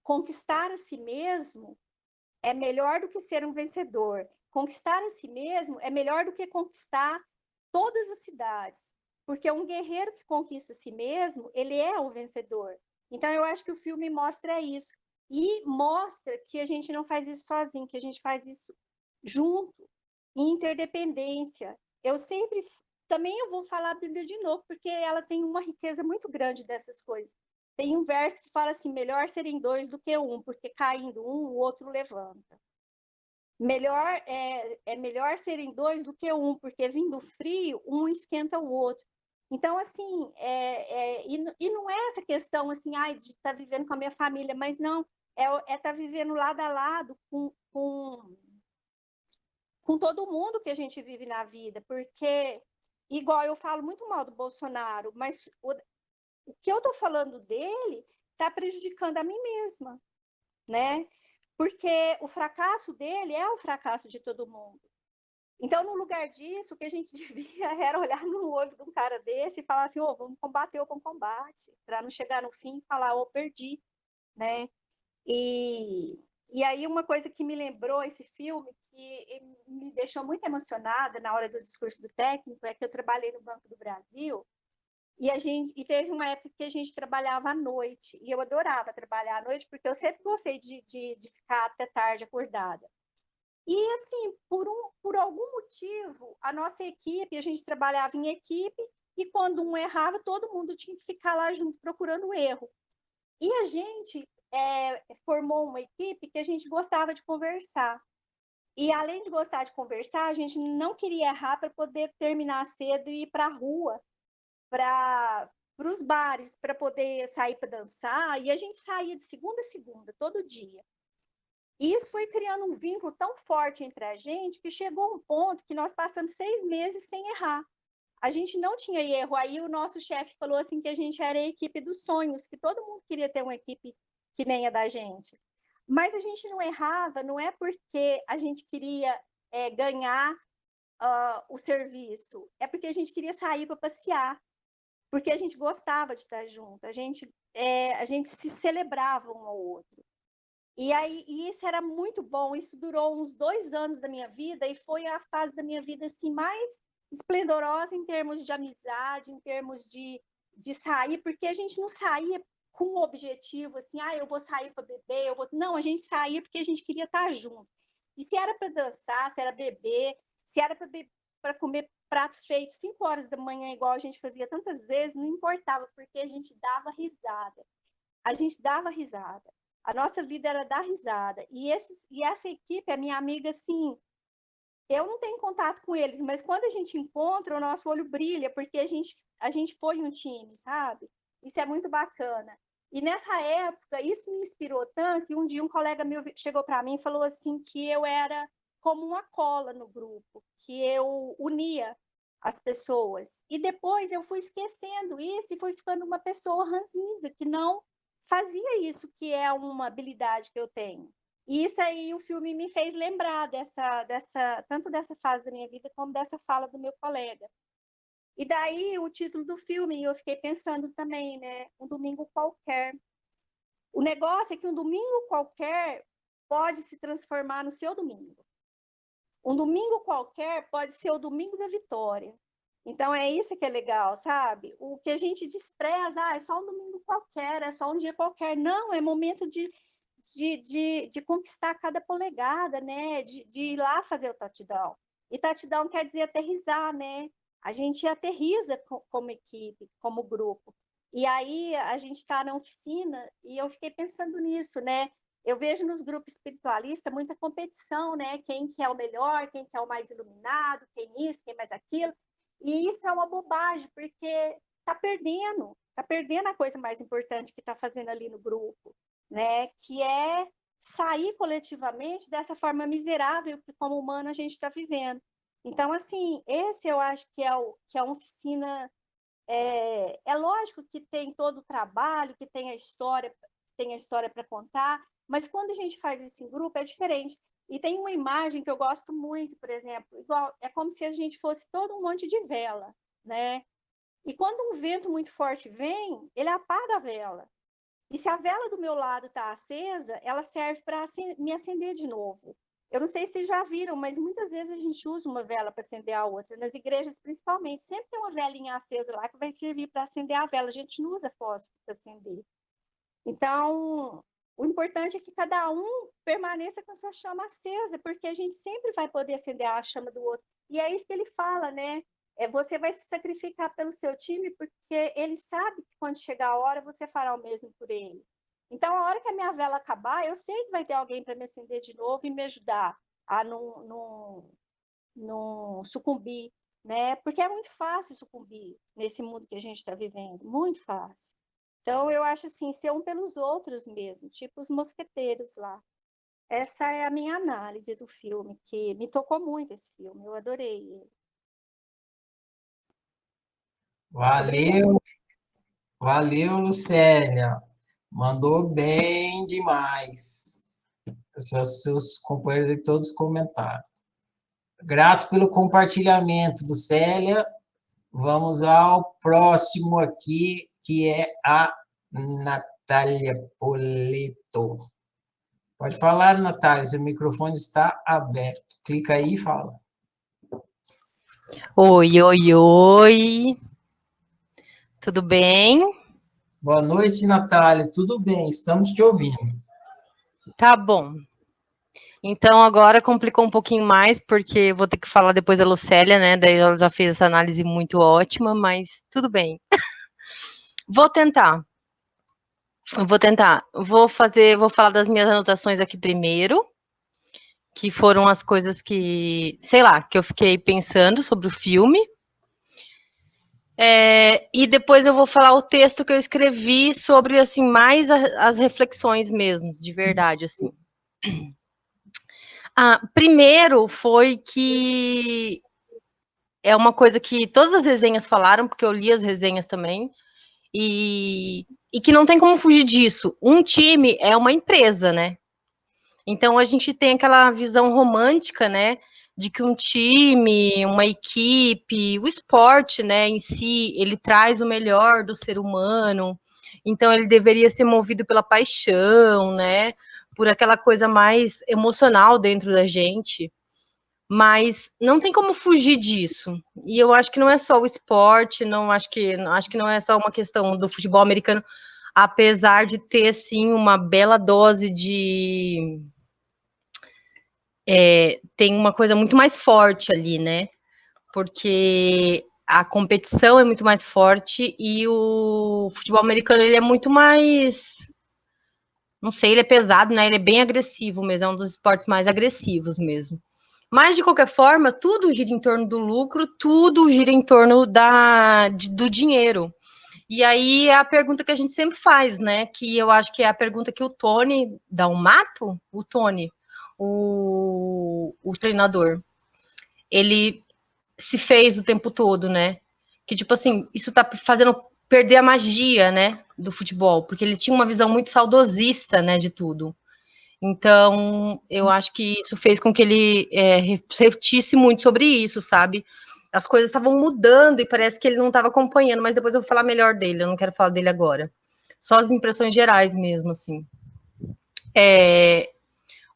conquistar a si mesmo é melhor do que ser um vencedor. Conquistar a si mesmo é melhor do que conquistar todas as cidades, porque um guerreiro que conquista a si mesmo, ele é o vencedor. Então, eu acho que o filme mostra isso. E mostra que a gente não faz isso sozinho, que a gente faz isso junto, em interdependência. Eu sempre... Também eu vou falar a Bíblia de novo, porque ela tem uma riqueza muito grande dessas coisas. Tem um verso que fala assim: melhor serem dois do que um, porque caindo um, o outro levanta. Melhor serem dois do que um, porque vindo frio, um esquenta o outro. Então, assim, e não é essa questão assim, de estar vivendo com a minha família, mas não, estar vivendo lado a lado com todo mundo que a gente vive na vida, porque igual eu falo muito mal do Bolsonaro, mas o que eu estou falando dele está prejudicando a mim mesma, né? Porque o fracasso dele é o fracasso de todo mundo. Então, no lugar disso, o que a gente devia era olhar no olho de um cara desse e falar assim, oh, vamos combater o bom combate, para não chegar no fim e falar, oh, perdi, né? E aí uma coisa que me lembrou esse filme, que me deixou muito emocionada na hora do discurso do técnico, é que eu trabalhei no Banco do Brasil, e teve uma época que a gente trabalhava à noite, e eu adorava trabalhar à noite, porque eu sempre gostei de ficar até tarde acordada. E, assim, por algum motivo, a nossa equipe, a gente trabalhava em equipe, e quando um errava, todo mundo tinha que ficar lá junto procurando erro. E a gente formou uma equipe que a gente gostava de conversar. E, além de gostar de conversar, a gente não queria errar para poder terminar cedo e ir para a rua, para os bares, para poder sair para dançar. E a gente saía de segunda a segunda, todo dia. E isso foi criando um vínculo tão forte entre a gente que chegou a um ponto que nós passamos 6 meses sem errar. A gente não tinha erro. Aí o nosso chefe falou assim que a gente era a equipe dos sonhos, que todo mundo queria ter uma equipe que nem a da gente. Mas a gente não errava, não é porque a gente queria ganhar o serviço, é porque a gente queria sair para passear, porque a gente gostava de estar junto, a gente se celebrava um ao outro. E aí, isso era muito bom, isso durou uns 2 anos da minha vida e foi a fase da minha vida assim, mais esplendorosa em termos de amizade, em termos de sair, porque a gente não saía com o objetivo assim, eu vou sair para beber, não, a gente saía porque a gente queria estar junto. E se era para dançar, se era beber, se era para comer prato feito 5 horas da manhã, igual a gente fazia tantas vezes, não importava, porque a gente dava risada. A gente dava risada. A nossa vida era dar risada. E essa equipe é minha amiga, assim, eu não tenho contato com eles, mas quando a gente encontra, o nosso olho brilha, porque a gente foi um time, sabe? Isso é muito bacana. E nessa época, isso me inspirou tanto, que um dia um colega meu chegou para mim e falou assim que eu era como uma cola no grupo, que eu unia as pessoas. E depois eu fui esquecendo isso e fui ficando uma pessoa ranzinza, que não fazia isso, que é uma habilidade que eu tenho. E isso aí o filme me fez lembrar tanto dessa fase da minha vida como dessa fala do meu colega. E daí o título do filme, eu fiquei pensando também, né? Um domingo qualquer. O negócio é que um domingo qualquer pode se transformar no seu domingo. Um domingo qualquer pode ser o domingo da vitória. Então é isso que é legal, sabe? O que a gente despreza, é só um domingo qualquer, é só um dia qualquer. Não, é momento de conquistar cada polegada, né? De ir lá fazer o touchdown. E touchdown quer dizer aterrissar, né? A gente aterriza como equipe, como grupo. E aí a gente está na oficina e eu fiquei pensando nisso, né? Eu vejo nos grupos espiritualistas muita competição, né? Quem que é o melhor, quem que é o mais iluminado, quem isso, quem mais aquilo. E isso é uma bobagem, porque está perdendo a coisa mais importante que está fazendo ali no grupo, né? Que é sair coletivamente dessa forma miserável que como humano a gente está vivendo. Então, assim, esse eu acho que é uma oficina. É lógico que tem todo o trabalho, que tem a história para contar, mas quando a gente faz isso em grupo é diferente. E tem uma imagem que eu gosto muito, por exemplo, igual, é como se a gente fosse todo um monte de vela, né? E quando um vento muito forte vem, ele apaga a vela. E se a vela do meu lado está acesa, ela serve para me acender de novo. Eu não sei se vocês já viram, mas muitas vezes a gente usa uma vela para acender a outra. Nas igrejas, principalmente, sempre tem uma velinha acesa lá que vai servir para acender a vela. A gente não usa fósforo para acender. Então, o importante é que cada um permaneça com a sua chama acesa, porque a gente sempre vai poder acender a chama do outro. E é isso que ele fala, né? Você vai se sacrificar pelo seu time, porque ele sabe que quando chegar a hora, você fará o mesmo por ele. Então, a hora que a minha vela acabar, eu sei que vai ter alguém para me acender de novo e me ajudar a não sucumbir, né? Porque é muito fácil sucumbir nesse mundo que a gente está vivendo, muito fácil. Então, eu acho assim, ser um pelos outros mesmo, tipo os mosqueteiros lá. Essa é a minha análise do filme, que me tocou muito esse filme, eu adorei ele. Valeu, valeu, Lucélia. Mandou bem demais. Seus companheiros e todos comentaram. Grato pelo compartilhamento, Lucélia. Vamos ao próximo aqui, que é a Natália Poleto. Pode falar, Natália, seu microfone está aberto. Clica aí e fala. Oi, oi, oi. Tudo bem? Boa noite, Natália. Tudo bem? Estamos te ouvindo. Tá bom. Então agora complicou um pouquinho mais, porque eu vou ter que falar depois da Lucélia, né? Daí ela já fez essa análise muito ótima, mas tudo bem. Vou tentar. Vou falar das minhas anotações aqui primeiro, que foram as coisas que, sei lá, que eu fiquei pensando sobre o filme. E depois eu vou falar o texto que eu escrevi sobre, assim, mais as reflexões mesmo, de verdade, assim. Primeiro foi que é uma coisa que todas as resenhas falaram, porque eu li as resenhas também, e que não tem como fugir disso. Um time é uma empresa, né? Então a gente tem aquela visão romântica, né? De que um time, uma equipe, o esporte, né, em si, ele traz o melhor do ser humano. Então ele deveria ser movido pela paixão, né? Por aquela coisa mais emocional dentro da gente. Mas não tem como fugir disso. E eu acho que não é só o esporte, acho que não é só uma questão do futebol americano, apesar de ter sim uma bela dose de tem uma coisa muito mais forte ali, né? Porque a competição é muito mais forte e o futebol americano ele é muito mais, não sei, ele é pesado, né? Ele é bem agressivo mesmo, é um dos esportes mais agressivos mesmo. Mas, de qualquer forma, tudo gira em torno do lucro, tudo gira em torno do dinheiro. E aí é a pergunta que a gente sempre faz, né? Que eu acho que é a pergunta que o Tony Dalmato, o treinador, ele se fez o tempo todo, né? Que, tipo assim, isso tá fazendo perder a magia, né? Do futebol, porque ele tinha uma visão muito saudosista, né? De tudo. Então, eu acho que isso fez com que ele refletisse muito sobre isso, sabe? As coisas estavam mudando e parece que ele não estava acompanhando, mas depois eu vou falar melhor dele, eu não quero falar dele agora. Só as impressões gerais mesmo, assim.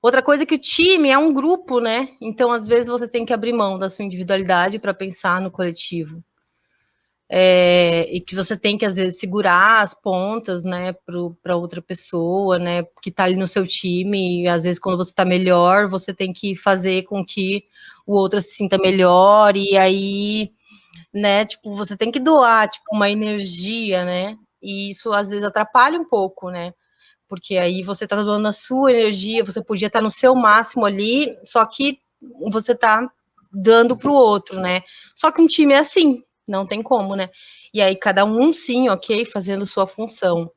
Outra coisa é que o time é um grupo, né? Então, às vezes, você tem que abrir mão da sua individualidade para pensar no coletivo. E que você tem que, às vezes, segurar as pontas, né, para outra pessoa, né, que está ali no seu time, e às vezes, quando você está melhor, você tem que fazer com que o outro se sinta melhor, e aí, né, tipo, você tem que doar, tipo, uma energia, né, e isso, às vezes, atrapalha um pouco, né, porque aí você está doando a sua energia, você podia estar no seu máximo ali, só que você está dando para o outro, né, só que um time é assim, não tem como, né? E aí cada um, sim, ok, fazendo sua função,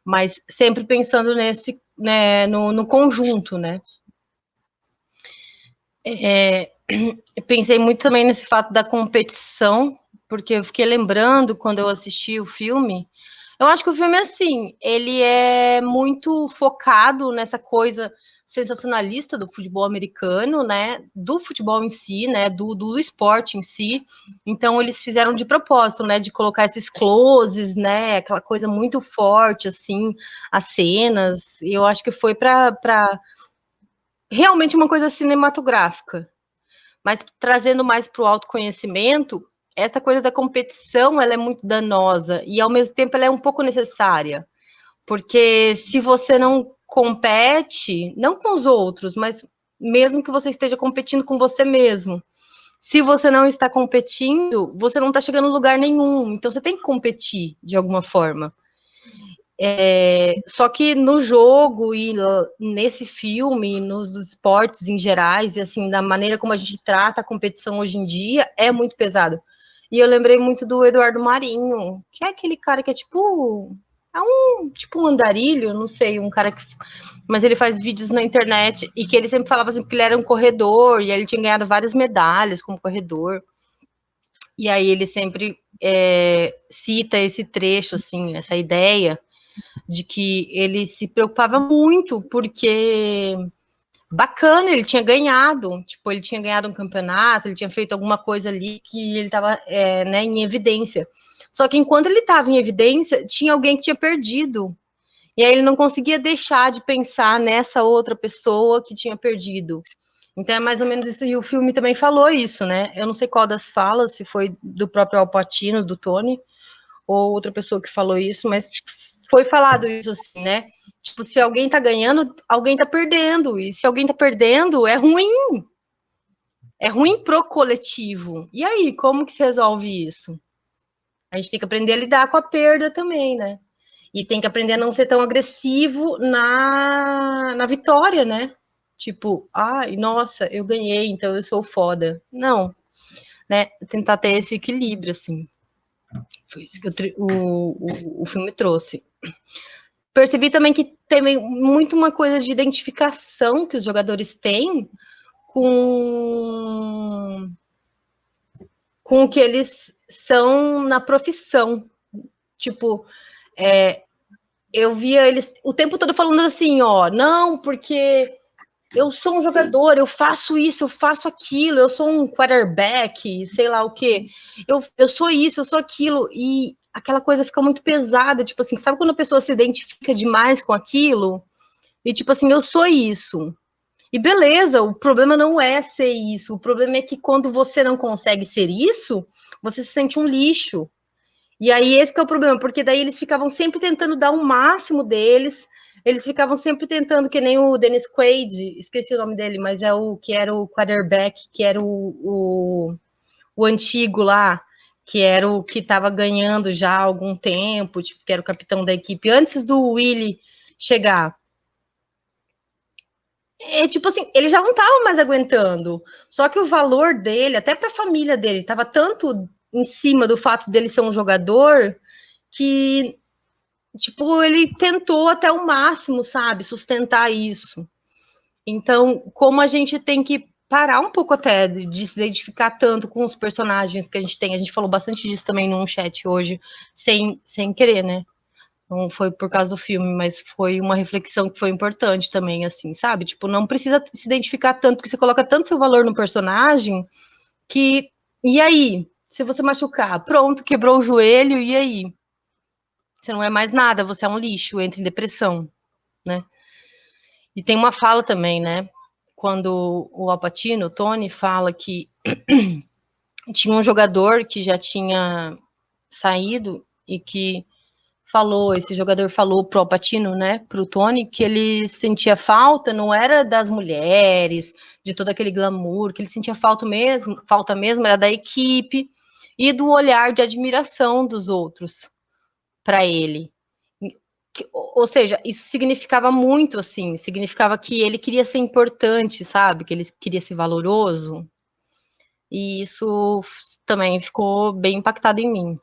mas sempre pensando nesse, né, no conjunto, né? Eu pensei muito também nesse fato da competição, porque eu fiquei lembrando quando eu assisti o filme. Eu acho que o filme, assim, ele é muito focado nessa coisa sensacionalista do futebol americano, né, do futebol em si, né, do esporte em si. Então eles fizeram de propósito, né, de colocar esses closes, né, aquela coisa muito forte, assim, as cenas. E eu acho que foi para realmente uma coisa cinematográfica. Mas trazendo mais para o autoconhecimento, essa coisa da competição, ela é muito danosa e ao mesmo tempo ela é um pouco necessária. Porque se você não compete, não com os outros, mas mesmo que você esteja competindo com você mesmo, se você não está competindo, você não está chegando em lugar nenhum. Então você tem que competir de alguma forma. Só que no jogo e nesse filme, nos esportes em gerais, e assim, da maneira como a gente trata a competição hoje em dia, é muito pesado. E eu lembrei muito do Eduardo Marinho, que é aquele cara que é tipo. Tipo um andarilho, não sei, um cara que. Mas ele faz vídeos na internet e que ele sempre falava assim, que ele era um corredor e ele tinha ganhado várias medalhas como corredor. E aí ele sempre cita esse trecho, assim, essa ideia de que ele se preocupava muito porque bacana, ele tinha ganhado, tipo, ele tinha ganhado um campeonato, ele tinha feito alguma coisa ali que ele estava né, em evidência. Só que enquanto ele estava em evidência, tinha alguém que tinha perdido. E aí ele não conseguia deixar de pensar nessa outra pessoa que tinha perdido. Então é mais ou menos isso, e o filme também falou isso, né? Eu não sei qual das falas, se foi do próprio Al Pacino, do Tony, ou outra pessoa que falou isso, mas foi falado isso assim, né? Tipo, se alguém tá ganhando, alguém tá perdendo. E se alguém tá perdendo, é ruim. É ruim pro coletivo. E aí, como que se resolve isso? A gente tem que aprender a lidar com a perda também, né? E tem que aprender a não ser tão agressivo na vitória, né? Tipo, ai, nossa, eu ganhei, então eu sou foda. Não, né? Tentar ter esse equilíbrio, assim. Foi isso que o filme trouxe. Percebi também que tem muito uma coisa de identificação que os jogadores têm com o que eles são na profissão. Tipo, eu via eles o tempo todo falando assim, ó, não, porque eu sou um jogador, eu faço isso, eu faço aquilo, eu sou um quarterback, sei lá o quê. Eu sou isso, eu sou aquilo. E aquela coisa fica muito pesada, tipo assim, sabe quando a pessoa se identifica demais com aquilo? E tipo assim, eu sou isso. E beleza, o problema não é ser isso, o problema é que quando você não consegue ser isso, você se sente um lixo. E aí esse que é o problema, porque daí eles ficavam sempre tentando dar o máximo deles, eles ficavam sempre tentando, que nem o Dennis Quaid, esqueci o nome dele, mas é o que era o quarterback, que era o antigo lá, que era o que estava ganhando já há algum tempo, tipo, que era o capitão da equipe, antes do Willie chegar. Tipo assim, ele já não estava mais aguentando. Só que o valor dele, até para a família dele, estava tanto em cima do fato dele ser um jogador que, tipo, ele tentou até o máximo, sabe, sustentar isso. Então, como a gente tem que parar um pouco até de se identificar tanto com os personagens que a gente falou bastante disso também num chat hoje, sem querer, né? Não foi por causa do filme, mas foi uma reflexão que foi importante também, assim, sabe? Tipo, não precisa se identificar tanto, porque você coloca tanto seu valor no personagem que. E aí? Se você machucar, pronto, quebrou o joelho, e aí? Você não é mais nada, você é um lixo, entra em depressão, né? E tem uma fala também, né? Quando o Al Pacino, o Tony, fala que tinha um jogador que já tinha saído e que esse jogador falou pro Al Pacino, né, pro Tony, que ele sentia falta, não era das mulheres, de todo aquele glamour, que ele sentia falta mesmo era da equipe e do olhar de admiração dos outros para ele. Ou seja, isso significava muito, assim, significava que ele queria ser importante, sabe? Que ele queria ser valoroso. E isso também ficou bem impactado em mim.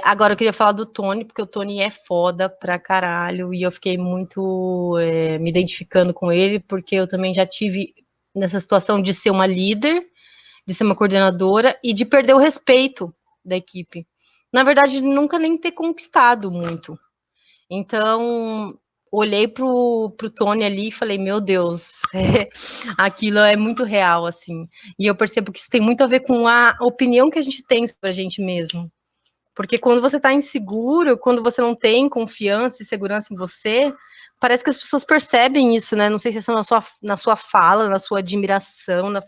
Agora eu queria falar do Tony, porque o Tony é foda pra caralho, e eu fiquei muito me identificando com ele, porque eu também já tive nessa situação de ser uma líder, de ser uma coordenadora, e de perder o respeito da equipe. Na verdade, nunca nem ter conquistado muito. Então, olhei pro Tony ali e falei, meu Deus, aquilo é muito real, assim. E eu percebo que isso tem muito a ver com a opinião que a gente tem sobre a gente mesmo. Porque quando você está inseguro, quando você não tem confiança e segurança em você, parece que as pessoas percebem isso, né? Não sei se é na sua fala, na sua admiração, na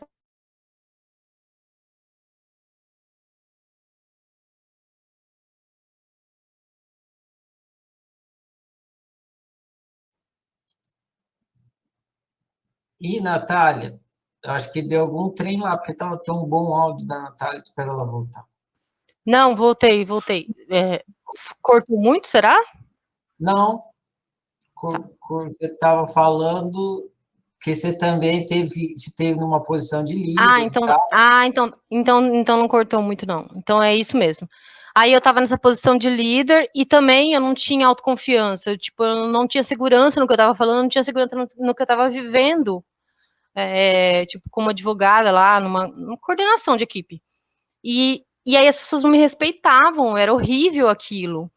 E, Natália, acho que deu algum trem lá, porque estava tão bom áudio da Natália, espero ela voltar. Não, voltei. Cortou muito, será? Não, você estava falando que você também esteve numa posição de líder e tal. Então não cortou muito, não. Então é isso mesmo. Aí eu estava nessa posição de líder e também eu não tinha autoconfiança. Eu não tinha segurança no que eu estava falando, não tinha segurança no que eu estava vivendo. Como advogada lá, numa coordenação de equipe. E aí as pessoas não me respeitavam, era horrível aquilo.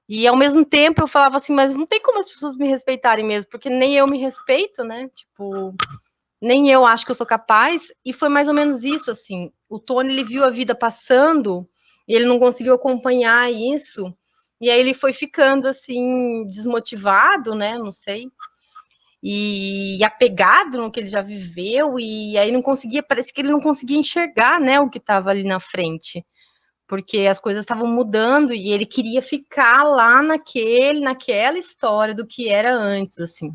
E ao mesmo tempo eu falava assim, mas não tem como as pessoas me respeitarem mesmo, porque nem eu me respeito, né? Tipo, nem eu acho que eu sou capaz. E foi mais ou menos isso, assim. O Tony, ele viu a vida passando, e ele não conseguiu acompanhar isso. E aí ele foi ficando, assim, desmotivado, né? Não sei. E apegado no que ele já viveu, e aí não conseguia, parece que ele não conseguia enxergar, né, o que estava ali na frente, porque as coisas estavam mudando e ele queria ficar lá naquela história do que era antes, assim.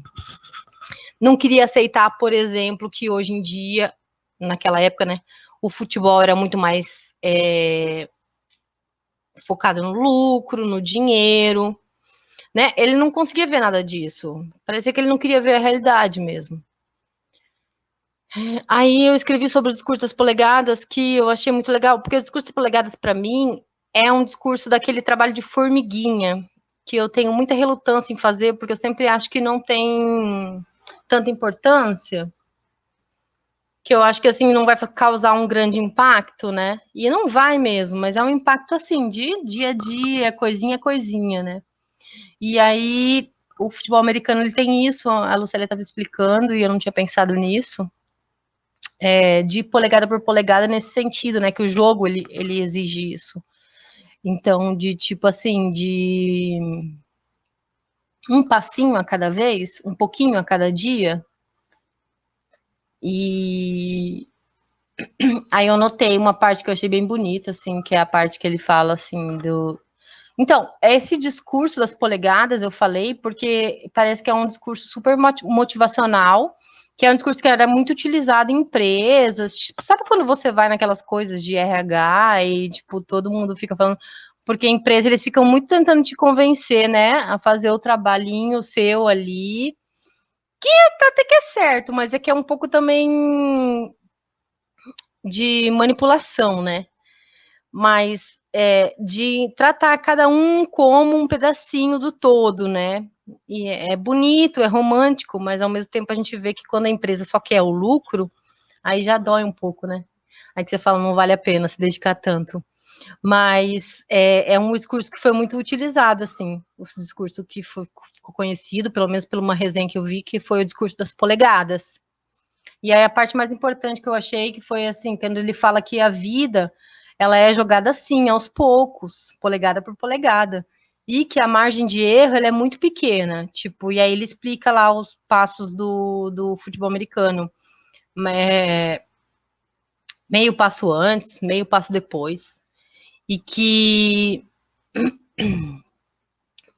Não queria aceitar, por exemplo, que hoje em dia, naquela época, né, o futebol era muito mais focado no lucro, no dinheiro, né? Ele não conseguia ver nada disso. Parecia que ele não queria ver a realidade mesmo. Aí eu escrevi sobre o discurso das polegadas, que eu achei muito legal, porque o discurso das polegadas, para mim, é um discurso daquele trabalho de formiguinha, que eu tenho muita relutância em fazer, porque eu sempre acho que não tem tanta importância, que eu acho que, assim, não vai causar um grande impacto, né? E não vai mesmo, mas é um impacto, assim, de dia a dia, coisinha a coisinha, né? E aí, o futebol americano, ele tem isso, a Lucélia estava explicando, e eu não tinha pensado nisso, de polegada por polegada nesse sentido, né? Que o jogo ele exige isso. Então, de tipo assim, de um passinho a cada vez, um pouquinho a cada dia. E aí eu notei uma parte que eu achei bem bonita, assim, que é a parte que ele fala assim do. Então, esse discurso das polegadas eu falei porque parece que é um discurso super motivacional, que é um discurso que era muito utilizado em empresas. Tipo, sabe quando você vai naquelas coisas de RH e, tipo, todo mundo fica falando... Porque a empresa, eles ficam muito tentando te convencer, né, a fazer o trabalhinho seu ali, que até que é certo, mas é que é um pouco também de manipulação, né? Mas de tratar cada um como um pedacinho do todo, né? E é bonito, é romântico, mas ao mesmo tempo a gente vê que quando a empresa só quer o lucro, aí já dói um pouco, né? Aí que você fala, não vale a pena se dedicar tanto. Mas é um discurso que foi muito utilizado, assim, o discurso que ficou conhecido, pelo menos por uma resenha que eu vi, que foi o discurso das polegadas. E aí a parte mais importante que eu achei que foi assim, quando ele fala que a vida ela é jogada assim, aos poucos, polegada por polegada, e que a margem de erro ela é muito pequena, tipo, e aí ele explica lá os passos do futebol americano, meio passo antes, meio passo depois, e que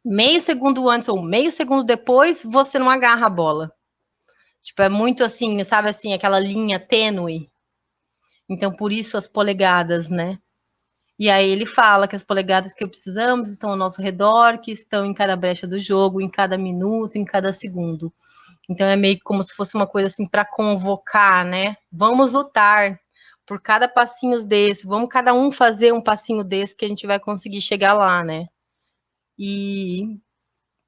meio segundo antes ou meio segundo depois você não agarra a bola. Tipo, é muito assim, sabe assim, aquela linha tênue. Então, por isso as polegadas, né? E aí ele fala que as polegadas que precisamos estão ao nosso redor, que estão em cada brecha do jogo, em cada minuto, em cada segundo. Então é meio como se fosse uma coisa assim para convocar, né? Vamos lutar por cada passinho desse, vamos cada um fazer um passinho desse que a gente vai conseguir chegar lá, né? E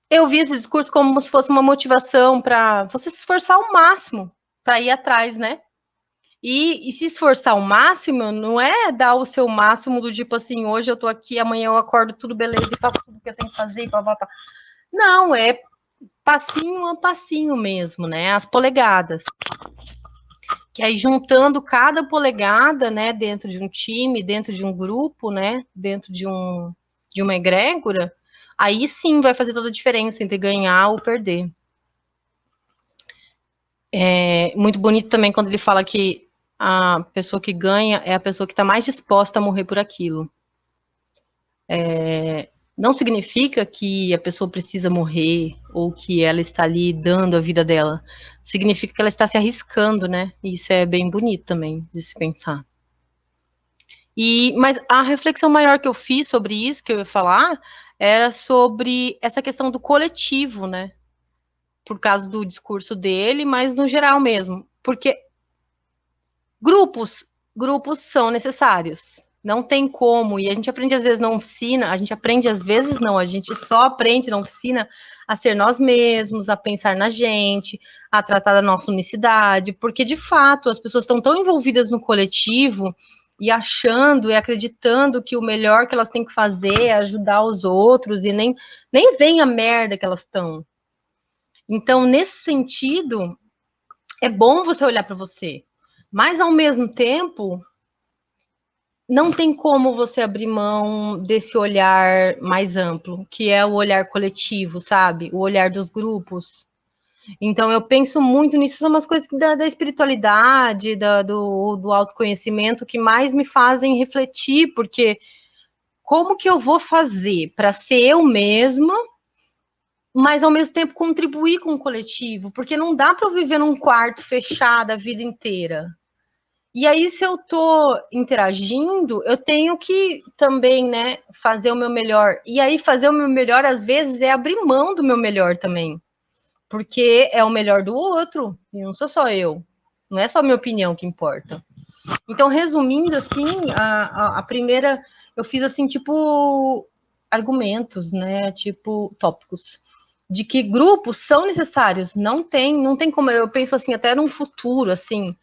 eu vi esse discurso como se fosse uma motivação para você se esforçar ao máximo para ir atrás, né? E se esforçar ao máximo não é dar o seu máximo do tipo assim, hoje eu tô aqui, amanhã eu acordo tudo beleza e faço tudo que eu tenho que fazer, pá. Não, é passinho a passinho mesmo, né? As polegadas. Que aí juntando cada polegada, né, dentro de um time, dentro de um grupo, né, dentro de uma egrégora, aí sim vai fazer toda a diferença entre ganhar ou perder. É muito bonito também quando ele fala que a pessoa que ganha é a pessoa que está mais disposta a morrer por aquilo. Não significa que a pessoa precisa morrer ou que ela está ali dando a vida dela. Significa que ela está se arriscando, né? E isso é bem bonito também de se pensar. Mas a reflexão maior que eu fiz sobre isso, que eu ia falar, era sobre essa questão do coletivo, né? Por causa do discurso dele, mas no geral mesmo. Porque grupos são necessários. Não tem como. E a gente aprende às vezes na oficina, a gente aprende às vezes não, a gente só aprende na oficina a ser nós mesmos, a pensar na gente, a tratar da nossa unicidade, porque de fato as pessoas estão tão envolvidas no coletivo e achando e acreditando que o melhor que elas têm que fazer é ajudar os outros e nem veem a merda que elas estão. Então, nesse sentido, é bom você olhar para você, mas ao mesmo tempo, não tem como você abrir mão desse olhar mais amplo, que é o olhar coletivo, sabe? O olhar dos grupos. Então, eu penso muito nisso, são umas coisas da espiritualidade, do autoconhecimento que mais me fazem refletir, porque como que eu vou fazer para ser eu mesma, mas ao mesmo tempo contribuir com o coletivo? Porque não dá para eu viver num quarto fechado a vida inteira. E aí, se eu estou interagindo, eu tenho que também, né, fazer o meu melhor. E aí, fazer o meu melhor, às vezes, é abrir mão do meu melhor também. Porque é o melhor do outro, e não sou só eu. Não é só a minha opinião que importa. Então, resumindo, assim, a primeira, eu fiz, assim, tipo, argumentos, né, tipo, tópicos, de que grupos são necessários. Não tem como, eu penso, assim, até num futuro, assim,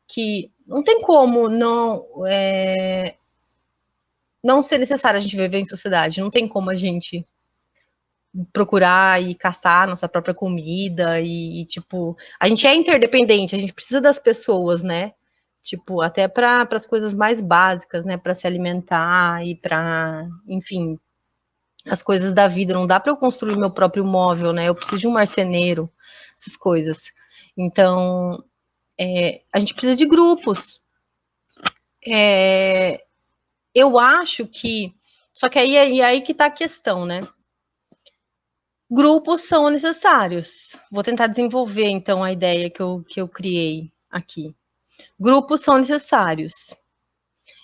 que não tem como não ser necessário a gente viver em sociedade, não tem como a gente procurar e caçar nossa própria comida tipo, a gente é interdependente, a gente precisa das pessoas, né? Tipo, até para as coisas mais básicas, né? Para se alimentar e para, enfim, as coisas da vida. Não dá para eu construir meu próprio móvel, né? Eu preciso de um marceneiro, essas coisas. Então, a gente precisa de grupos. Eu acho que. Só que aí que tá a questão, né? Grupos são necessários. Vou tentar desenvolver, então, a ideia que eu criei aqui. Grupos são necessários.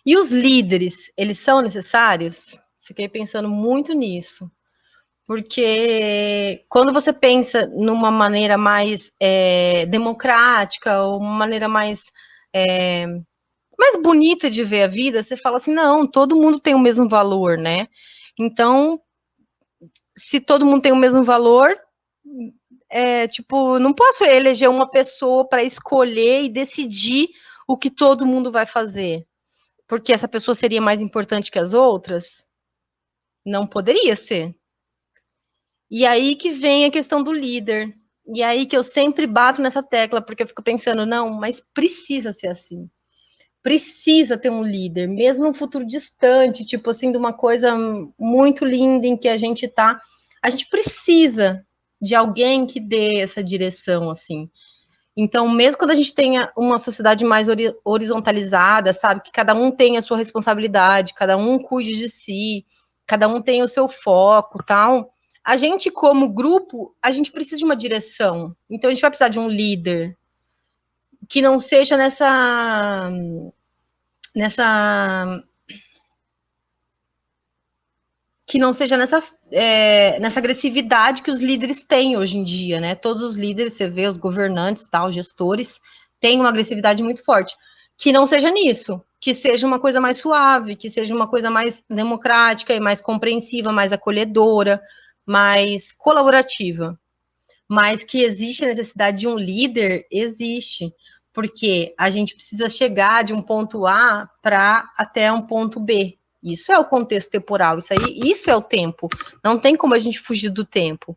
E os líderes, eles são necessários? Fiquei pensando muito nisso. Porque quando você pensa numa maneira mais democrática, ou uma maneira mais bonita de ver a vida, você fala assim, não, todo mundo tem o mesmo valor, né? Então, se todo mundo tem o mesmo valor, tipo, não posso eleger uma pessoa para escolher e decidir o que todo mundo vai fazer, porque essa pessoa seria mais importante que as outras? Não poderia ser. E aí que vem a questão do líder. E aí que eu sempre bato nessa tecla, porque eu fico pensando, não, mas precisa ser assim. Precisa ter um líder, mesmo no futuro distante, tipo assim, de uma coisa muito linda em que a gente tá. A gente precisa de alguém que dê essa direção, assim. Então, mesmo quando a gente tenha uma sociedade mais horizontalizada, sabe, que cada um tem a sua responsabilidade, cada um cuide de si, cada um tem o seu foco, tal, a gente, como grupo, a gente precisa de uma direção. Então, a gente vai precisar de um líder que não seja nessa nessa agressividade que os líderes têm hoje em dia, né? Todos os líderes, você vê, os governantes, tal, gestores, têm uma agressividade muito forte. Que não seja nisso, que seja uma coisa mais suave, que seja uma coisa mais democrática e mais compreensiva, mais acolhedora, mais colaborativa. Mas que existe a necessidade de um líder, existe. Porque a gente precisa chegar de um ponto A para até um ponto B. Isso é o contexto temporal, isso é o tempo. Não tem como a gente fugir do tempo.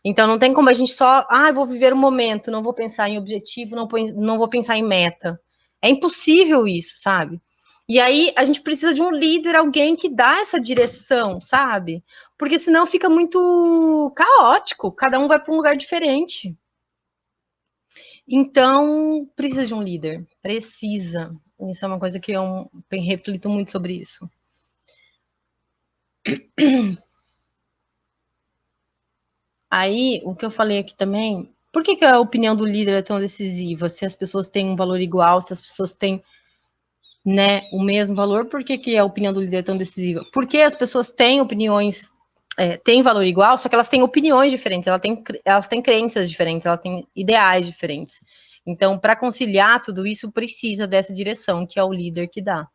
Então não tem como a gente só, vou viver o momento, não vou pensar em objetivo, não vou pensar em meta. É impossível isso, sabe? E aí a gente precisa de um líder, alguém que dá essa direção, sabe? Porque senão fica muito caótico, cada um vai para um lugar diferente. Então, precisa de um líder, precisa. Isso é uma coisa que eu reflito muito sobre isso. Aí, o que eu falei aqui também, por que a opinião do líder é tão decisiva? Se as pessoas têm um valor igual, se as pessoas têm, né, o mesmo valor, por que a opinião do líder é tão decisiva? Porque as pessoas têm opiniões, têm valor igual, só que elas têm opiniões diferentes, elas têm crenças diferentes, elas têm ideais diferentes. Então, para conciliar tudo isso, precisa dessa direção, que é o líder que dá.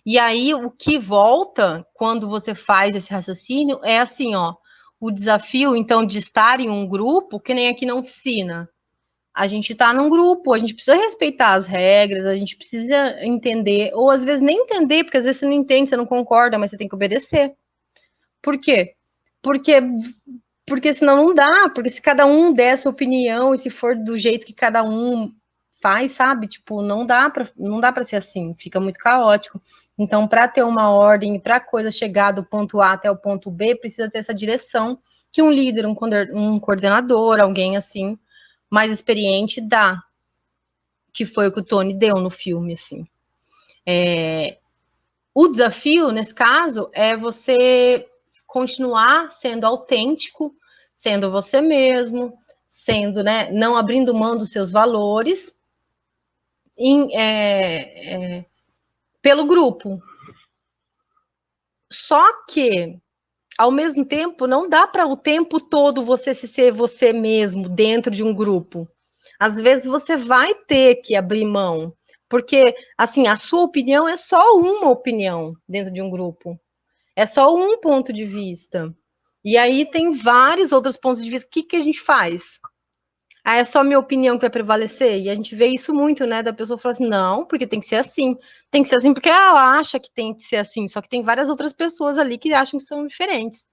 E aí, o que volta, quando você faz esse raciocínio, é assim, ó, o desafio, então, de estar em um grupo, que nem aqui na oficina. A gente está num grupo, a gente precisa respeitar as regras, a gente precisa entender, ou às vezes nem entender, porque às vezes você não entende, você não concorda, mas você tem que obedecer. Por quê? Porque senão não dá, porque se cada um der a sua opinião e se for do jeito que cada um faz, sabe? Tipo, não dá para ser assim, fica muito caótico. Então, para ter uma ordem, para a coisa chegar do ponto A até o ponto B, precisa ter essa direção que um líder, um coordenador, alguém assim, mais experiente dá, que foi o que o Tony deu no filme, assim. O desafio, nesse caso, é você continuar sendo autêntico, sendo você mesmo, sendo, né, não abrindo mão dos seus valores pelo grupo. Só que, ao mesmo tempo, não dá para o tempo todo você ser você mesmo dentro de um grupo. Às vezes você vai ter que abrir mão, porque, assim, a sua opinião é só uma opinião dentro de um grupo. É só um ponto de vista. E aí tem vários outros pontos de vista. O que a gente faz? Ah, é só minha opinião que vai prevalecer? E a gente vê isso muito, né? Da pessoa falar assim, não, porque tem que ser assim. Tem que ser assim porque ela acha que tem que ser assim. Só que tem várias outras pessoas ali que acham que são diferentes.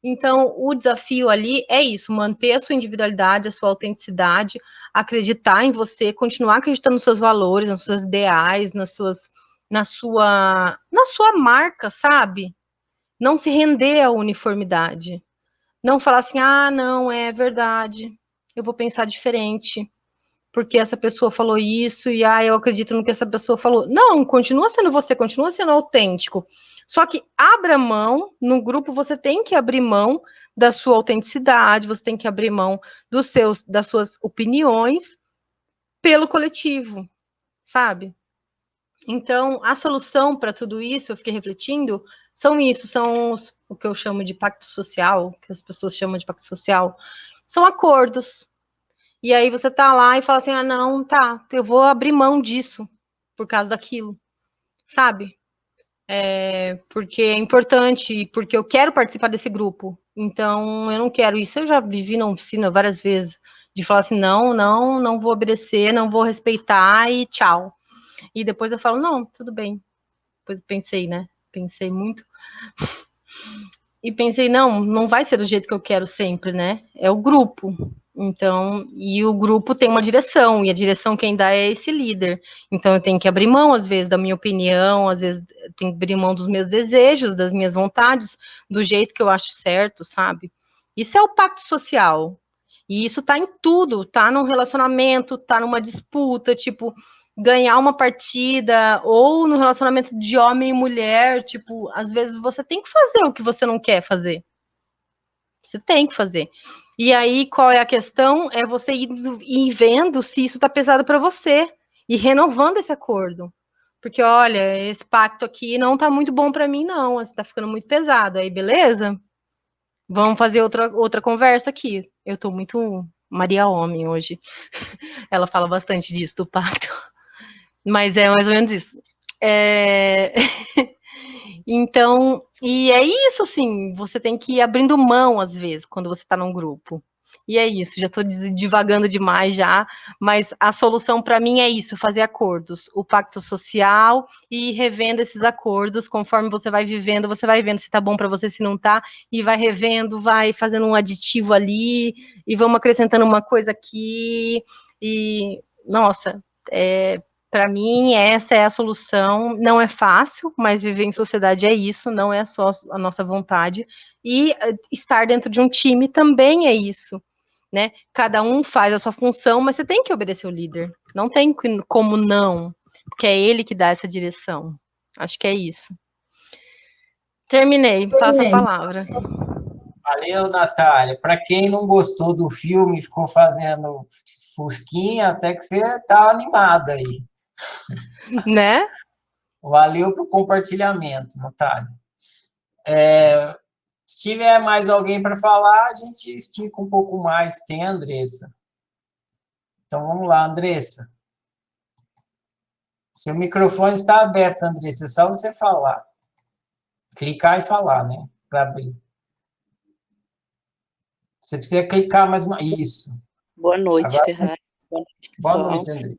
Então, o desafio ali é isso, manter a sua individualidade, a sua autenticidade, acreditar em você, continuar acreditando nos seus valores, nos seus ideais, na sua marca, sabe? Não se render à uniformidade. Não falar assim, ah, não, é verdade, eu vou pensar diferente, porque essa pessoa falou isso, e eu acredito no que essa pessoa falou. Não, continua sendo você, continua sendo autêntico. Só que abra mão, no grupo você tem que abrir mão da sua autenticidade, você tem que abrir mão das suas opiniões pelo coletivo, sabe? Então, a solução para tudo isso, eu fiquei refletindo, são o que eu chamo de pacto social, que as pessoas chamam de pacto social, são acordos. E aí você tá lá e fala assim, ah, não, tá, eu vou abrir mão disso por causa daquilo, sabe? Porque é importante, porque eu quero participar desse grupo. Então, eu não quero isso. Eu já vivi na oficina várias vezes, de falar assim, não vou obedecer, não vou respeitar e tchau. E depois eu falo, não, tudo bem. Depois pensei, né? Pensei muito. E pensei, não vai ser do jeito que eu quero sempre, né? É o grupo. Então, e o grupo tem uma direção, e a direção quem dá é esse líder. Então, eu tenho que abrir mão, às vezes, da minha opinião, às vezes, eu tenho que abrir mão dos meus desejos, das minhas vontades, do jeito que eu acho certo, sabe? Isso é o pacto social. E isso tá em tudo, tá num relacionamento, tá numa disputa, tipo, ganhar uma partida, ou no relacionamento de homem e mulher, tipo, às vezes você tem que fazer o que você não quer fazer. Você tem que fazer. E aí, qual é a questão? É você ir vendo se isso tá pesado para você e renovando esse acordo. Porque, olha, esse pacto aqui não tá muito bom para mim, não. Tá ficando muito pesado. Aí, beleza? Vamos fazer outra conversa aqui. Eu tô muito Maria Homem hoje. Ela fala bastante disso, do pacto. Mas é mais ou menos isso. Então, e é isso, assim, você tem que ir abrindo mão, às vezes, quando você está num grupo. E é isso, já estou divagando demais já, mas a solução para mim é isso, fazer acordos, o pacto social e ir revendo esses acordos, conforme você vai vivendo, você vai vendo se está bom para você, se não está, e vai revendo, vai fazendo um aditivo ali, e vamos acrescentando uma coisa aqui, e, nossa, para mim, essa é a solução. Não é fácil, mas viver em sociedade é isso, não é só a nossa vontade. E estar dentro de um time também é isso, né? Cada um faz a sua função, mas você tem que obedecer o líder. Não tem como não, porque é ele que dá essa direção. Acho que é isso. Terminei, passa a palavra. Valeu, Natália. Para quem não gostou do filme, ficou fazendo fusquinha, até que você está animada aí. Né? Valeu para o compartilhamento, Natália. Se tiver mais alguém para falar, a gente estica um pouco mais. Tem a Andressa. Então, vamos lá, Andressa. Seu microfone está aberto, Andressa. É só você falar. Clicar e falar, né? Para abrir. Você precisa clicar mais uma... Isso. Boa noite, Agora... Ferrari. Boa noite, Boa pessoal. noite, André.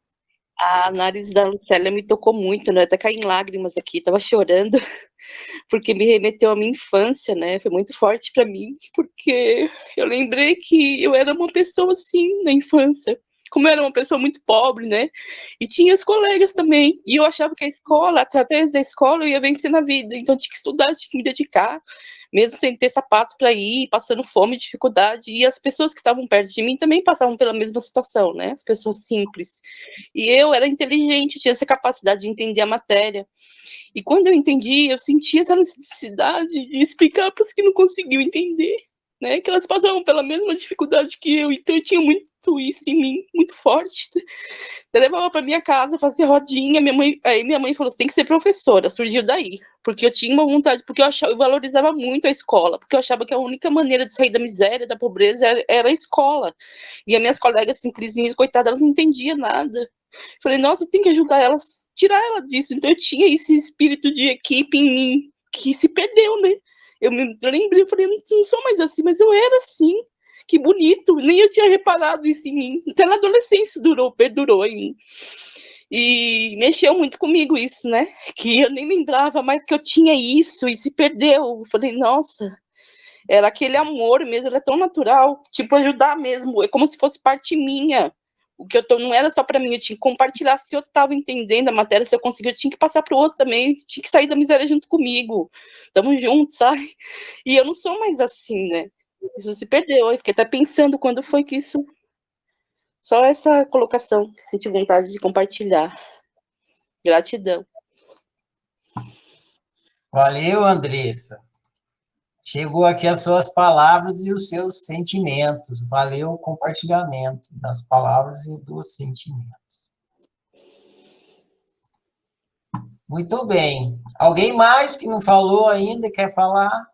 A análise da Lucélia me tocou muito, né? Eu até caí em lágrimas aqui, tava chorando, porque me remeteu à minha infância, né? Foi muito forte para mim, porque eu lembrei que eu era uma pessoa assim na infância. Como eu era uma pessoa muito pobre, né? E tinha as colegas também. E eu achava que a escola, através da escola, eu ia vencer na vida. Então, eu tinha que estudar, tinha que me dedicar, mesmo sem ter sapato para ir, passando fome, dificuldade. E as pessoas que estavam perto de mim também passavam pela mesma situação, né? As pessoas simples. E eu era inteligente, tinha essa capacidade de entender a matéria. E quando eu entendi, eu senti essa necessidade de explicar para os que não conseguiam entender, né? Que elas passavam pela mesma dificuldade que eu. Então eu tinha muito isso em mim, muito forte. Eu levava para minha casa, fazia rodinha, aí minha mãe falou, você tem que ser professora, surgiu daí. Porque eu tinha uma vontade, porque eu valorizava muito a escola, porque eu achava que a única maneira de sair da miséria, da pobreza, era a escola. E as minhas colegas simplesinhas, coitadas, elas não entendiam nada. Falei, nossa, eu tenho que ajudar elas, tirar ela disso. Então eu tinha esse espírito de equipe em mim, que se perdeu, né? Eu me lembrei, eu falei, não sou mais assim, mas eu era assim. Que bonito, nem eu tinha reparado isso em mim. Até na adolescência perdurou ainda. E mexeu muito comigo isso, né? Que eu nem lembrava mais que eu tinha isso e se perdeu. Eu falei, nossa, era aquele amor mesmo, era tão natural, tipo, ajudar mesmo, é como se fosse parte minha. O que eu tô não era só para mim, eu tinha que compartilhar. Se eu tava entendendo a matéria, se eu conseguia, eu tinha que passar pro outro também, tinha que sair da miséria junto comigo. Tamo juntos, sabe? E eu não sou mais assim, né? Isso se perdeu. Eu fiquei até pensando quando foi que isso. Só essa colocação, senti vontade de compartilhar. Gratidão. Valeu, Andressa. Chegou aqui as suas palavras e os seus sentimentos. Valeu o compartilhamento das palavras e dos sentimentos. Muito bem. Alguém mais que não falou ainda quer falar?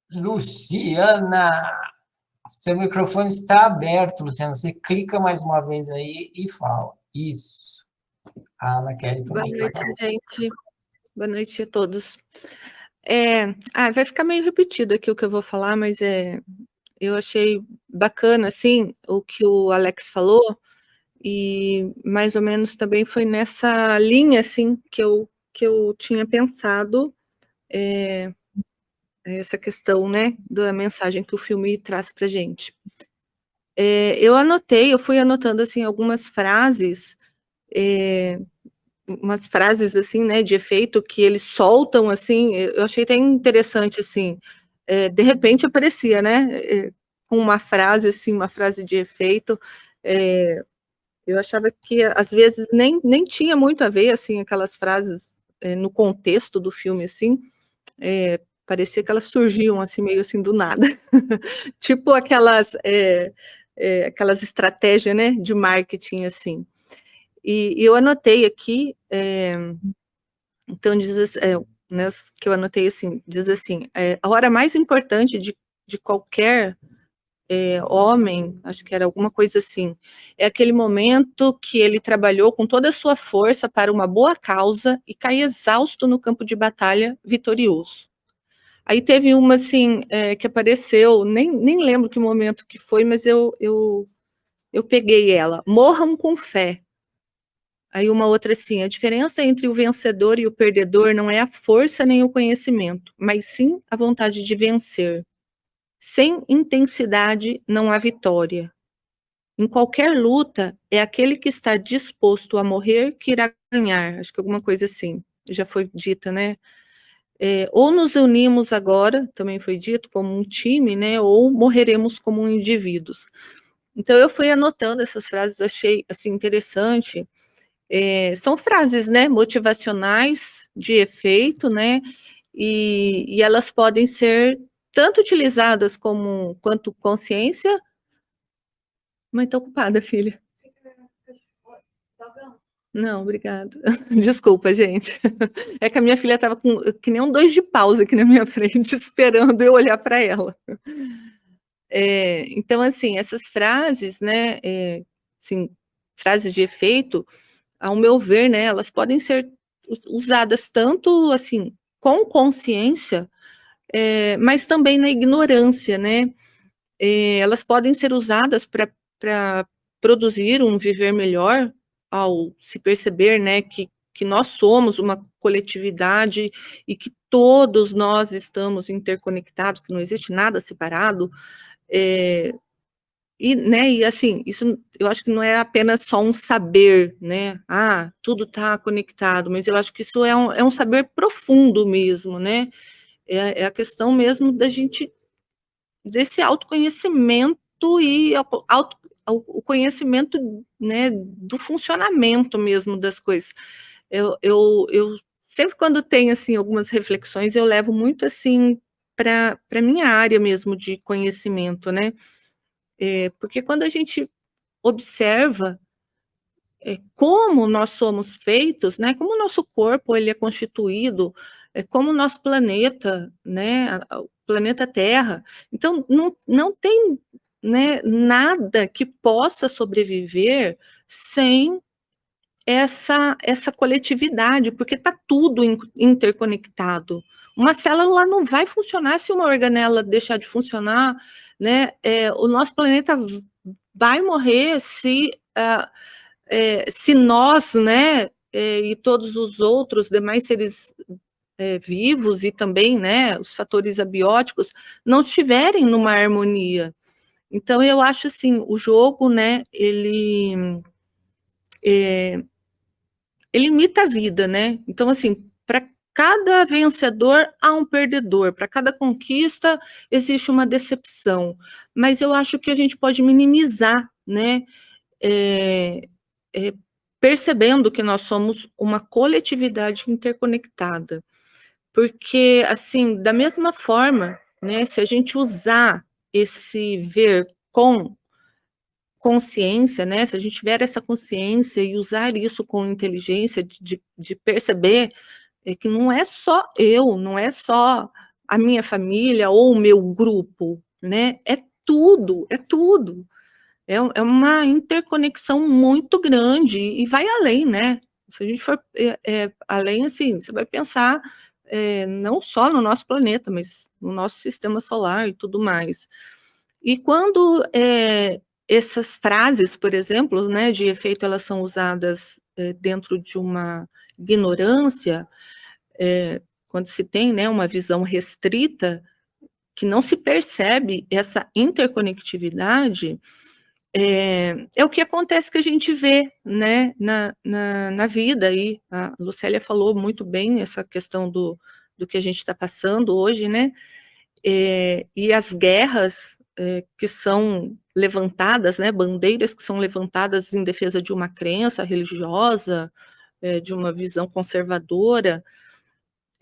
Luciana, seu microfone está aberto, Luciana. Você clica mais uma vez aí e fala. Isso. A Ana Kelly Boa também noite, clicou. gente. Boa noite a todos. Vai ficar meio repetido aqui o que eu vou falar, mas eu achei bacana, assim, o que o Alex falou, e mais ou menos também foi nessa linha, assim, que eu tinha pensado, essa questão, né, da mensagem que o filme traz pra gente. Eu fui anotando, assim, algumas frases, umas frases, assim, né, de efeito que eles soltam, assim, eu achei até interessante, assim, de repente aparecia, né, com uma frase, assim, uma frase de efeito, eu achava que, às vezes, nem tinha muito a ver, assim, aquelas frases no contexto do filme, assim, parecia que elas surgiam, assim, meio assim, do nada. Tipo aquelas estratégias, né, de marketing, assim. E eu anotei aqui, então diz né, que eu anotei assim, diz assim, a hora mais importante de qualquer homem, acho que era alguma coisa assim, é aquele momento que ele trabalhou com toda a sua força para uma boa causa e cai exausto no campo de batalha, vitorioso. Aí teve uma assim, que apareceu, nem lembro que momento que foi, mas eu peguei ela, morram com fé. Aí uma outra assim, a diferença entre o vencedor e o perdedor não é a força nem o conhecimento, mas sim a vontade de vencer. Sem intensidade não há vitória. Em qualquer luta, é aquele que está disposto a morrer que irá ganhar. Acho que alguma coisa assim, já foi dita, né? Ou nos unimos agora, também foi dito, como um time, né? Ou morreremos como indivíduos. Então eu fui anotando essas frases, achei assim interessante. São frases, né, motivacionais de efeito, né, e elas podem ser tanto utilizadas quanto consciência. Mãe, tô ocupada, filha. Não, obrigada. Desculpa, gente. É que a minha filha estava que nem um 2 de pausa aqui na minha frente, esperando eu olhar para ela. Então, assim, essas frases, né, assim, frases de efeito, ao meu ver, né, elas podem ser usadas tanto, assim, com consciência, mas também na ignorância, né? elas podem ser usadas para produzir um viver melhor, ao se perceber, né, que nós somos uma coletividade e que todos nós estamos interconectados, que não existe nada separado, e assim, isso eu acho que não é apenas só um saber, né? Tudo está conectado, mas eu acho que isso é um saber profundo mesmo, né? É a questão mesmo desse autoconhecimento e o conhecimento, né, do funcionamento mesmo das coisas. Eu sempre quando tenho assim algumas reflexões, eu levo muito assim para minha área mesmo de conhecimento, né? Porque quando a gente observa como nós somos feitos, né? Como o nosso corpo ele é constituído, como o nosso planeta, né? O planeta Terra. Então não tem, né, nada que possa sobreviver sem essa coletividade, porque está tudo interconectado. Uma célula não vai funcionar se uma organela deixar de funcionar, né? O nosso planeta vai morrer se nós, né, e todos os outros demais seres vivos e também, né, os fatores abióticos não estiverem numa harmonia. Então eu acho assim, o jogo, né, ele imita a vida, né? Então, assim, para cada vencedor há um perdedor, para cada conquista existe uma decepção. Mas eu acho que a gente pode minimizar, né? Percebendo que nós somos uma coletividade interconectada. Porque, assim, da mesma forma, né, se a gente usar esse ver com consciência, né? Se a gente tiver essa consciência e usar isso com inteligência, de perceber que não é só eu, não é só a minha família ou o meu grupo, né? É tudo, é tudo. É uma interconexão muito grande e vai além, né? Se a gente for além, assim, você vai pensar não só no nosso planeta, mas no nosso sistema solar e tudo mais. E quando essas frases, por exemplo, né, de efeito, elas são usadas dentro de uma ignorância, quando se tem, né, uma visão restrita, que não se percebe essa interconectividade, é o que acontece que a gente vê, né, na vida aí. A Lucélia falou muito bem essa questão do que a gente está passando hoje, né? E as guerras que são levantadas, né, bandeiras que são levantadas em defesa de uma crença religiosa, de uma visão conservadora,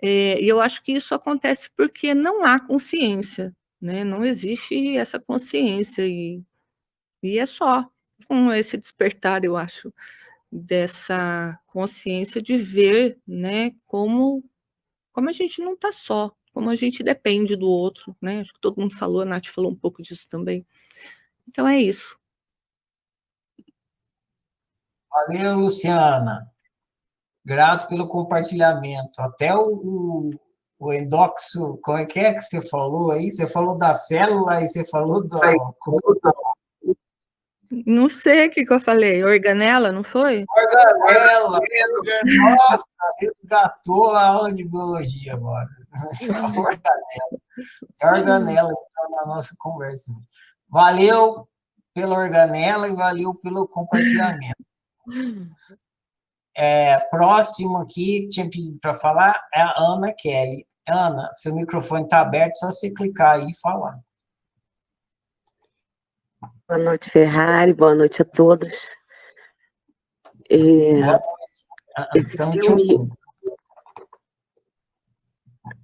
e eu acho que isso acontece porque não há consciência, né? Não existe essa consciência e é só com esse despertar, eu acho, dessa consciência de ver, né, como a gente não está só, como a gente depende do outro, né? Acho que todo mundo falou, a Nath falou um pouco disso também. Então é isso. Valeu, Luciana. Grato pelo compartilhamento. Até o endóxio, como é que você falou aí? Você falou da célula e você falou do... Não sei o que eu falei, organela, não foi? Organela. Nossa, resgatou a aula de biologia agora. Organela está na nossa conversa. Valeu pela organela e valeu pelo compartilhamento. Próximo aqui, que tinha pedido para falar, é a Ana Kelly. Ana, seu microfone está aberto, só você clicar aí e falar. Boa noite, Ferrari. Boa noite a todos. Boa noite.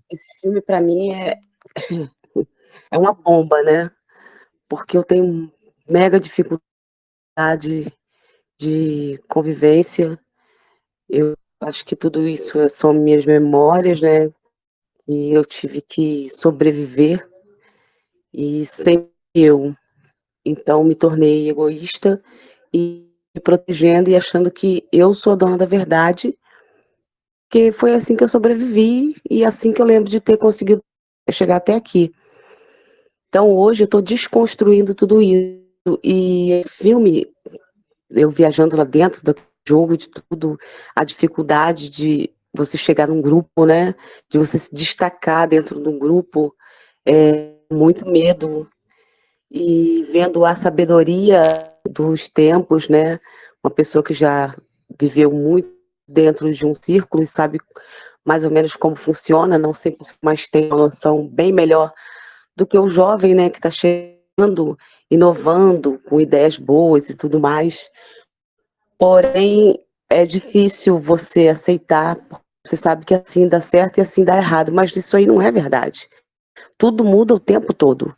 Esse filme para mim é uma bomba, né? Porque eu tenho mega dificuldade de convivência. Eu acho que tudo isso são minhas memórias, né? E eu tive que sobreviver e sempre eu. Então me tornei egoísta e me protegendo e achando que eu sou a dona da verdade, que foi assim que eu sobrevivi e assim que eu lembro de ter conseguido chegar até aqui. Então, hoje eu estou desconstruindo tudo isso. E esse filme, eu viajando lá dentro do jogo, de tudo, a dificuldade de você chegar num grupo, né? De você se destacar dentro de um grupo, muito medo. E vendo a sabedoria dos tempos, né? Uma pessoa que já viveu muito dentro de um círculo e sabe mais ou menos como funciona, não sempre, mas tem uma noção bem melhor do que o jovem, né, que está chegando, inovando, com ideias boas e tudo mais. Porém, é difícil você aceitar, porque você sabe que assim dá certo e assim dá errado, mas isso aí não é verdade. Tudo muda o tempo todo,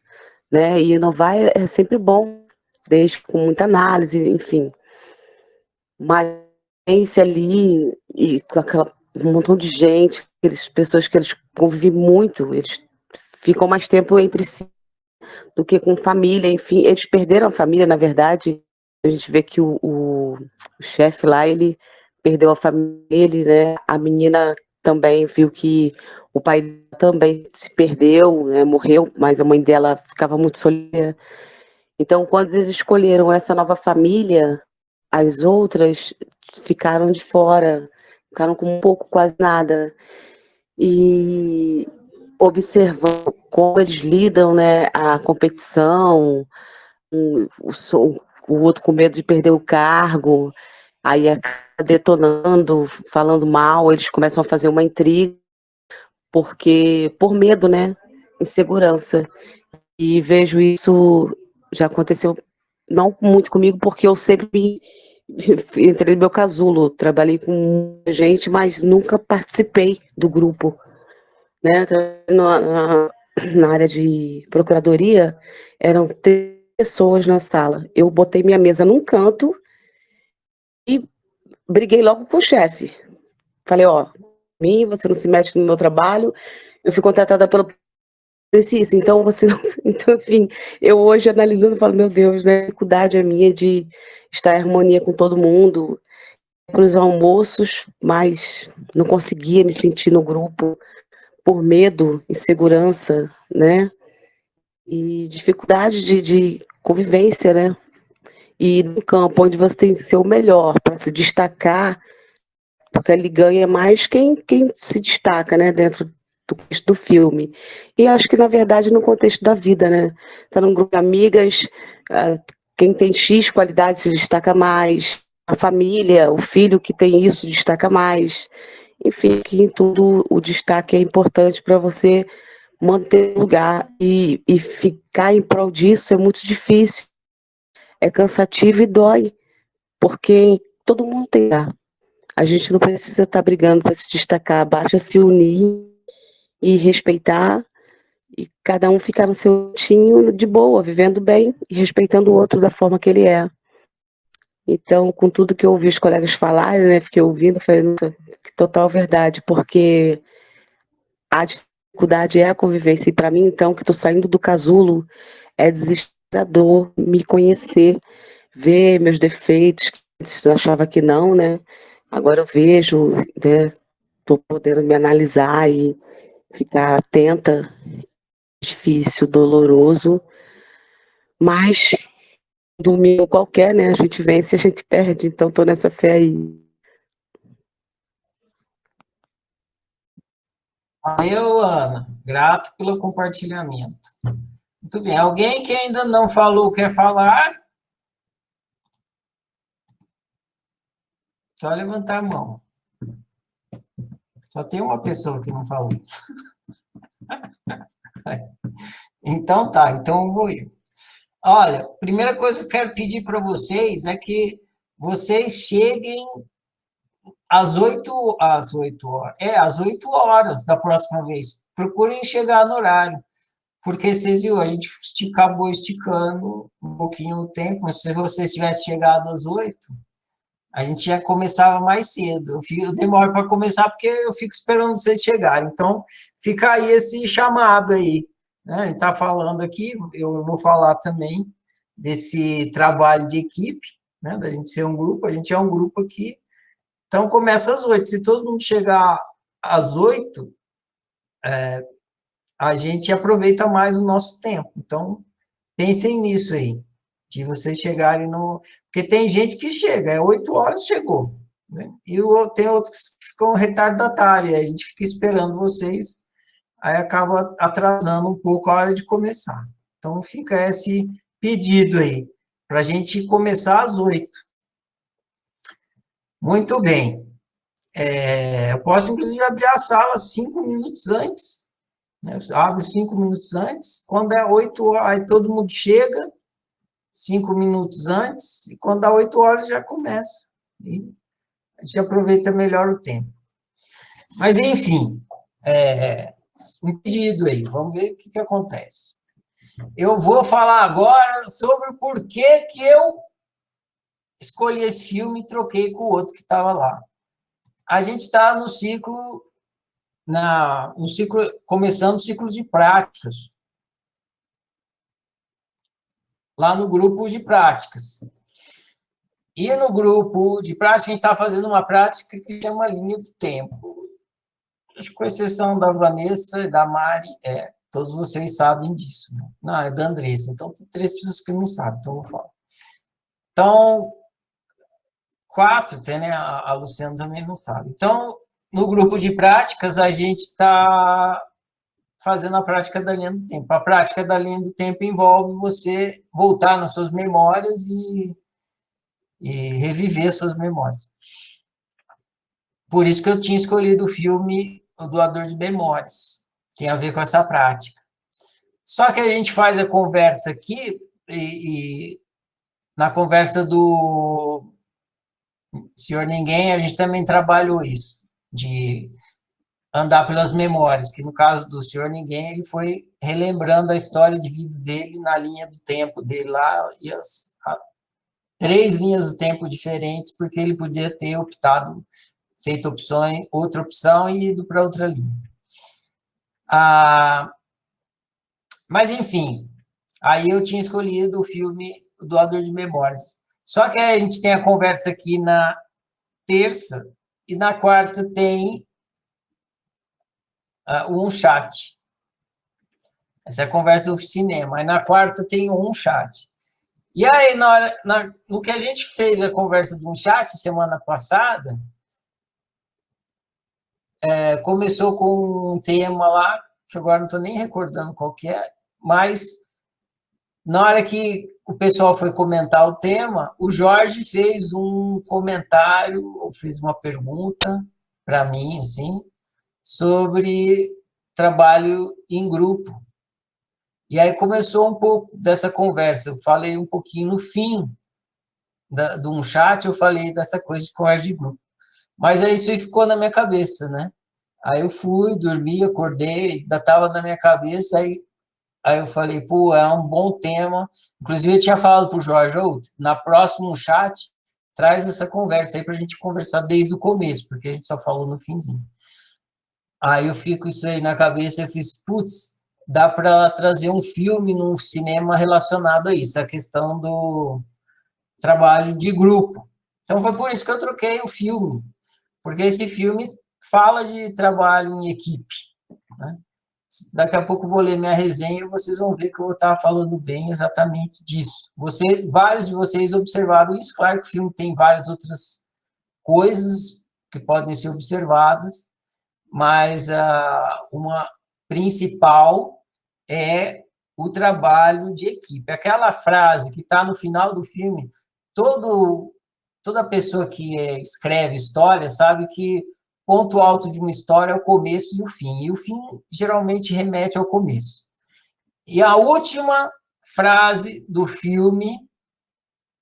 né? E inovar é sempre bom, desde com muita análise, enfim. Mas esse ali, e com aquela um montão de gente, pessoas que eles convivem muito, eles ficam mais tempo entre si do que com família, enfim, eles perderam a família, na verdade. A gente vê que o chefe lá, ele perdeu a família dele, né? A menina também viu que o pai também se perdeu, né? Morreu, mas a mãe dela ficava muito solitária. Então, quando eles escolheram essa nova família, as outras ficaram de fora, ficaram com um pouco, quase nada. E observando como eles lidam, né, a competição, o outro com medo de perder o cargo, aí acaba detonando, falando mal, eles começam a fazer uma intriga, porque por medo, né, insegurança. E vejo isso, já aconteceu não muito comigo, porque eu sempre entrei no meu casulo, trabalhei com muita gente, mas nunca participei do grupo, né? Na área de procuradoria, eram 3 pessoas na sala. Eu botei minha mesa num canto e briguei logo com o chefe. Falei, ó, mim, você não se mete no meu trabalho, eu fui contratada pela polícia, então você não... Então, enfim, eu hoje analisando, falo, meu Deus, né, a dificuldade é minha de estar em harmonia com todo mundo, para os almoços, mas não conseguia me sentir no grupo por medo, insegurança, né? E dificuldade de convivência, né? E no campo onde você tem que ser o melhor para se destacar, porque ele ganha mais quem se destaca, né? Dentro do contexto do filme. E acho que, na verdade, no contexto da vida, né? Tá num grupo de amigas, quem tem X qualidade se destaca mais, a família, o filho que tem isso destaca mais. Enfim, que em tudo o destaque é importante para você manter o lugar e ficar em prol disso é muito difícil, é cansativo e dói, porque todo mundo tem lugar. A gente não precisa estar brigando para se destacar, basta se unir e respeitar e cada um ficar no seu tinho de boa, vivendo bem e respeitando o outro da forma que ele é. Então, com tudo que eu ouvi os colegas falarem, né, fiquei ouvindo, falei, nossa, que total verdade, porque a dificuldade é a convivência. E para mim, então, que estou saindo do casulo, é desesperador me conhecer, ver meus defeitos, que antes eu achava que não, né? Agora eu vejo, né? Estou podendo me analisar e ficar atenta. Difícil, doloroso, mas domingo qualquer, né? A gente vence e a gente perde, então estou nessa fé aí. Valeu, Ana. Grato pelo compartilhamento. Muito bem. Alguém que ainda não falou quer falar? Só levantar a mão. Só tem uma pessoa que não falou. Então tá, então eu vou eu. Olha, primeira coisa que eu quero pedir para vocês é que vocês cheguem às 8 horas da próxima vez. Procurem chegar no horário, porque vocês viram, a gente acabou esticando um pouquinho o tempo, mas se vocês tivessem chegado às 8, a gente já começava mais cedo. Eu demoro para começar porque eu fico esperando vocês chegarem. Então, fica aí esse chamado aí, né? A gente está falando aqui, eu vou falar também desse trabalho de equipe, né? Da gente ser um grupo, a gente é um grupo aqui. Então, começa às 8. Se todo mundo chegar às 8, a gente aproveita mais o nosso tempo. Então, pensem nisso aí, de vocês chegarem no... Porque tem gente que chega, 8 horas chegou, né? E tem outros que ficam retardatários, aí a gente fica esperando vocês, aí acaba atrasando um pouco a hora de começar. Então, fica esse pedido aí, para a gente começar às 8. Muito bem. Eu posso, inclusive, abrir a sala 5 minutos antes, né? Eu abro 5 minutos antes, quando é 8 horas, aí todo mundo chega, 5 minutos antes, e quando dá 8 horas já começa. E a gente aproveita melhor o tempo. Mas, enfim, um pedido aí, vamos ver o que acontece. Eu vou falar agora sobre o porquê que eu escolhi esse filme e troquei com o outro que estava lá. A gente está no ciclo, começando o ciclo de práticas, lá no grupo de práticas. E no grupo de prática, a gente está fazendo uma prática que chama linha do tempo. Acho que com exceção da Vanessa e da Mari, todos vocês sabem disso, né? Não, é da Andressa. Então, tem 3 pessoas que não sabem, então eu vou falar. Então, 4, até, né? A Luciana também não sabe. Então, no grupo de práticas, a gente está fazendo a prática da linha do tempo. A prática da linha do tempo envolve você voltar nas suas memórias e reviver suas memórias. Por isso que eu tinha escolhido o filme O Doador de Memórias. Tem a ver com essa prática. Só que a gente faz a conversa aqui, e na conversa do Senhor Ninguém, a gente também trabalhou isso, de andar pelas memórias, que no caso do Senhor Ninguém, ele foi relembrando a história de vida dele na linha do tempo dele lá, e as 3 linhas do tempo diferentes, porque ele podia ter optado, feito outra opção e ido para outra linha. Mas, enfim, aí eu tinha escolhido o filme O Doador de Memórias. Só que a gente tem a conversa aqui na terça, e na quarta tem um chat. Essa é a conversa do cinema. Aí na quarta tem um chat. E aí, no que a gente fez a conversa de um chat semana passada, começou com um tema lá, que agora não estou nem recordando qual que é, mas na hora que o pessoal foi comentar o tema, o Jorge fez um comentário, ou fez uma pergunta para mim, assim, sobre trabalho em grupo. E aí começou um pouco dessa conversa. Eu falei um pouquinho no fim de um chat, eu falei dessa coisa de conversa de grupo. Mas aí isso ficou na minha cabeça, né? Aí eu fui, dormi, acordei, ainda estava na minha cabeça, aí eu falei, pô, é um bom tema. Inclusive, eu tinha falado para o Jorge, na próxima chat, traz essa conversa aí para a gente conversar desde o começo, porque a gente só falou no finzinho. Aí eu fiquei com isso aí na cabeça, eu fiz, putz, dá para trazer um filme no cinema relacionado a isso, a questão do trabalho de grupo. Então, foi por isso que eu troquei o filme, porque esse filme fala de trabalho em equipe, né? Daqui a pouco eu vou ler minha resenha e vocês vão ver que eu vou estar falando bem exatamente disso. Vários de vocês observaram isso, claro que o filme tem várias outras coisas que podem ser observadas, mas uma principal é o trabalho de equipe. Aquela frase que está no final do filme, toda pessoa que escreve história sabe que ponto alto de uma história é o começo e o fim. E o fim geralmente remete ao começo. E a última frase do filme,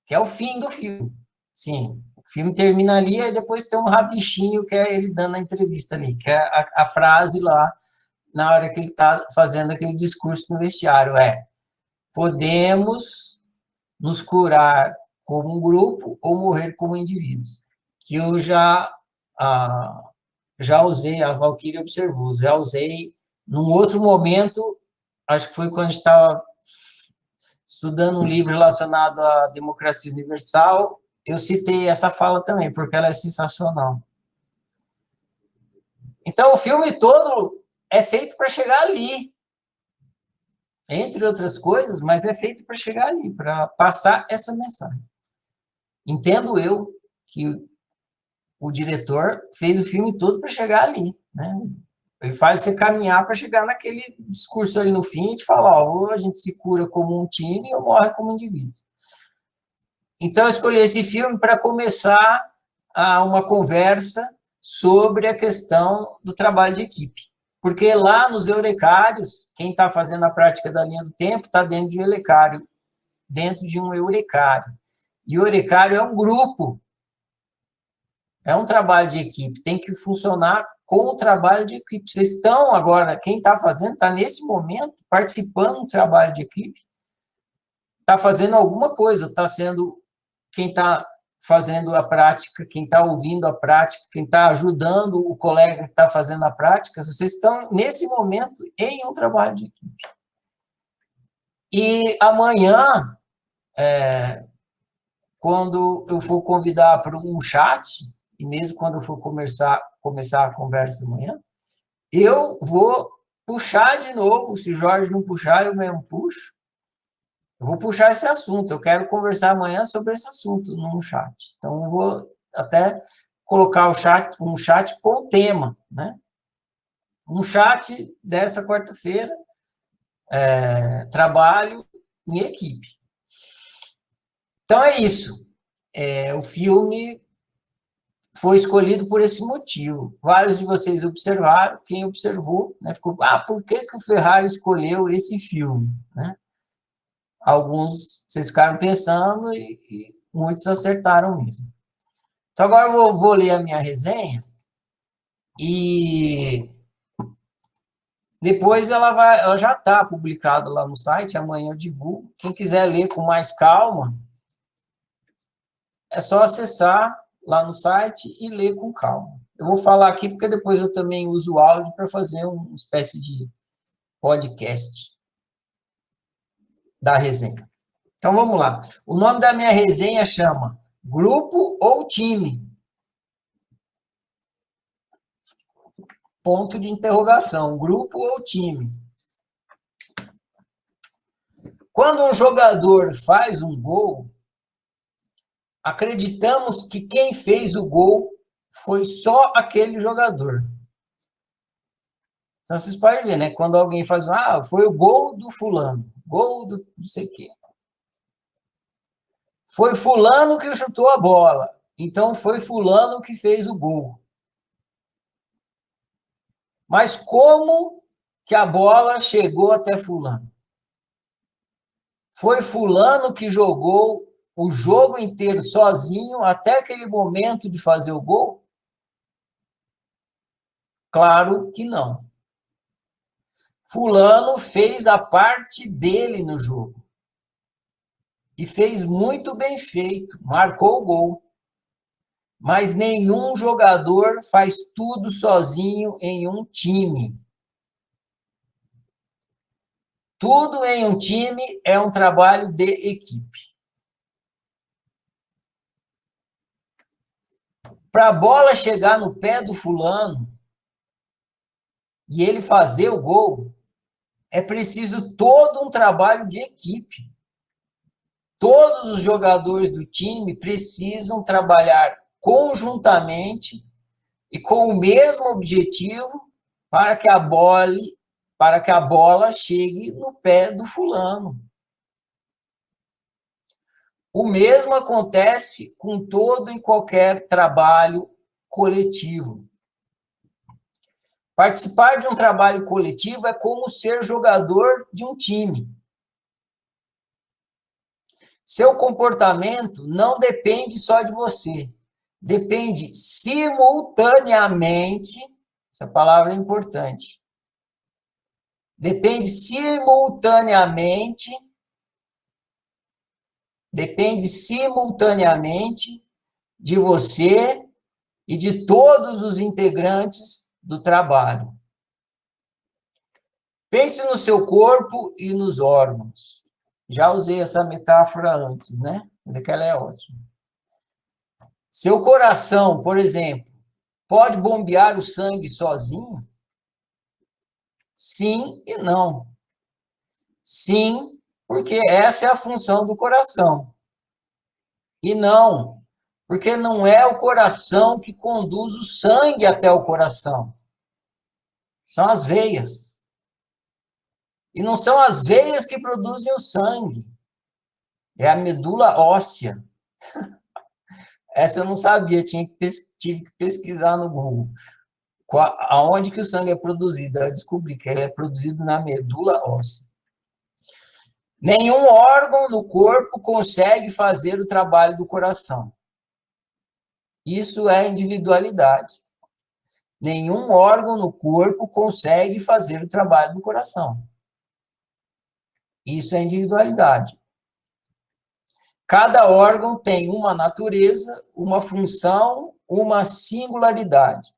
que é o fim do filme. Sim, o filme termina ali e depois tem um rabichinho que é ele dando a entrevista ali, que é a frase lá, na hora que ele está fazendo aquele discurso no vestiário, podemos nos curar como um grupo ou morrer como indivíduos. Que eu já usei, a Valquíria observou, já usei num outro momento, acho que foi quando a gente estava estudando um livro relacionado à democracia universal, eu citei essa fala também, porque ela é sensacional. Então, o filme todo é feito para chegar ali, entre outras coisas, mas é feito para chegar ali, para passar essa mensagem. Entendo eu que o diretor fez o filme todo para chegar ali, né? Ele faz você caminhar para chegar naquele discurso ali no fim e te falar, ó, ou a gente se cura como um time ou morre como indivíduo. Então, eu escolhi esse filme para começar uma conversa sobre a questão do trabalho de equipe. Porque lá nos eurecários, quem está fazendo a prática da linha do tempo está dentro de um eurecário, dentro de um eurecário. E o eurecário é um grupo, é um trabalho de equipe, tem que funcionar com o trabalho de equipe. Vocês estão agora, quem está fazendo, está nesse momento participando do trabalho de equipe, está fazendo alguma coisa, está sendo quem está fazendo a prática, quem está ouvindo a prática, quem está ajudando o colega que está fazendo a prática, vocês estão, nesse momento, em um trabalho de equipe. E amanhã, quando eu for convidar para um chat, e mesmo quando eu for começar a conversa amanhã, eu vou puxar de novo, se o Jorge não puxar, eu mesmo puxo, eu vou puxar esse assunto, eu quero conversar amanhã sobre esse assunto no chat. Então, eu vou até colocar um chat com o tema, né? Um chat dessa quarta-feira, trabalho em equipe. Então, é isso. O filme foi escolhido por esse motivo. Vários de vocês observaram, quem observou, né, ficou, por que o Ferrari escolheu esse filme, né? Alguns, vocês ficaram pensando e muitos acertaram mesmo. Então, agora eu vou ler a minha resenha e depois ela já está publicada lá no site, amanhã eu divulgo. Quem quiser ler com mais calma, é só acessar lá no site e ler com calma. Eu vou falar aqui porque depois eu também uso o áudio para fazer uma espécie de podcast da resenha. Então, vamos lá. O nome da minha resenha chama Grupo ou Time? Ponto de interrogação. Grupo ou time? Quando um jogador faz um gol, acreditamos que quem fez o gol foi só aquele jogador. Então, vocês podem ver, né? Quando alguém faz, foi o gol do fulano, gol do não sei o quê. Foi fulano que chutou a bola, então foi fulano que fez o gol. Mas como que a bola chegou até fulano? Foi fulano que jogou o jogo inteiro sozinho até aquele momento de fazer o gol? Claro que não. Fulano fez a parte dele no jogo. E fez muito bem feito, marcou o gol. Mas nenhum jogador faz tudo sozinho em um time. Tudo em um time é um trabalho de equipe. Para a bola chegar no pé do fulano e ele fazer o gol, é preciso todo um trabalho de equipe. Todos os jogadores do time precisam trabalhar conjuntamente e com o mesmo objetivo para que a bola chegue no pé do fulano. O mesmo acontece com todo e qualquer trabalho coletivo. Participar de um trabalho coletivo é como ser jogador de um time. Seu comportamento não depende só de você. Depende simultaneamente, essa palavra é importante. Depende simultaneamente de você e de todos os integrantes do trabalho. Pense no seu corpo e nos órgãos. Já usei essa metáfora antes, né? Mas é que ela é ótima. Seu coração, por exemplo, pode bombear o sangue sozinho? Sim e não. Sim, porque essa é a função do coração. E não, porque não é o coração que conduz o sangue até o coração. São as veias. E não são as veias que produzem o sangue. É a medula óssea. Essa eu não sabia, tive que pesquisar no Google. Aonde que o sangue é produzido? Eu descobri que ele é produzido na medula óssea. Nenhum órgão no corpo consegue fazer o trabalho do coração. Isso é individualidade. Nenhum órgão no corpo consegue fazer o trabalho do coração. Isso é individualidade. Cada órgão tem uma natureza, uma função, uma singularidade.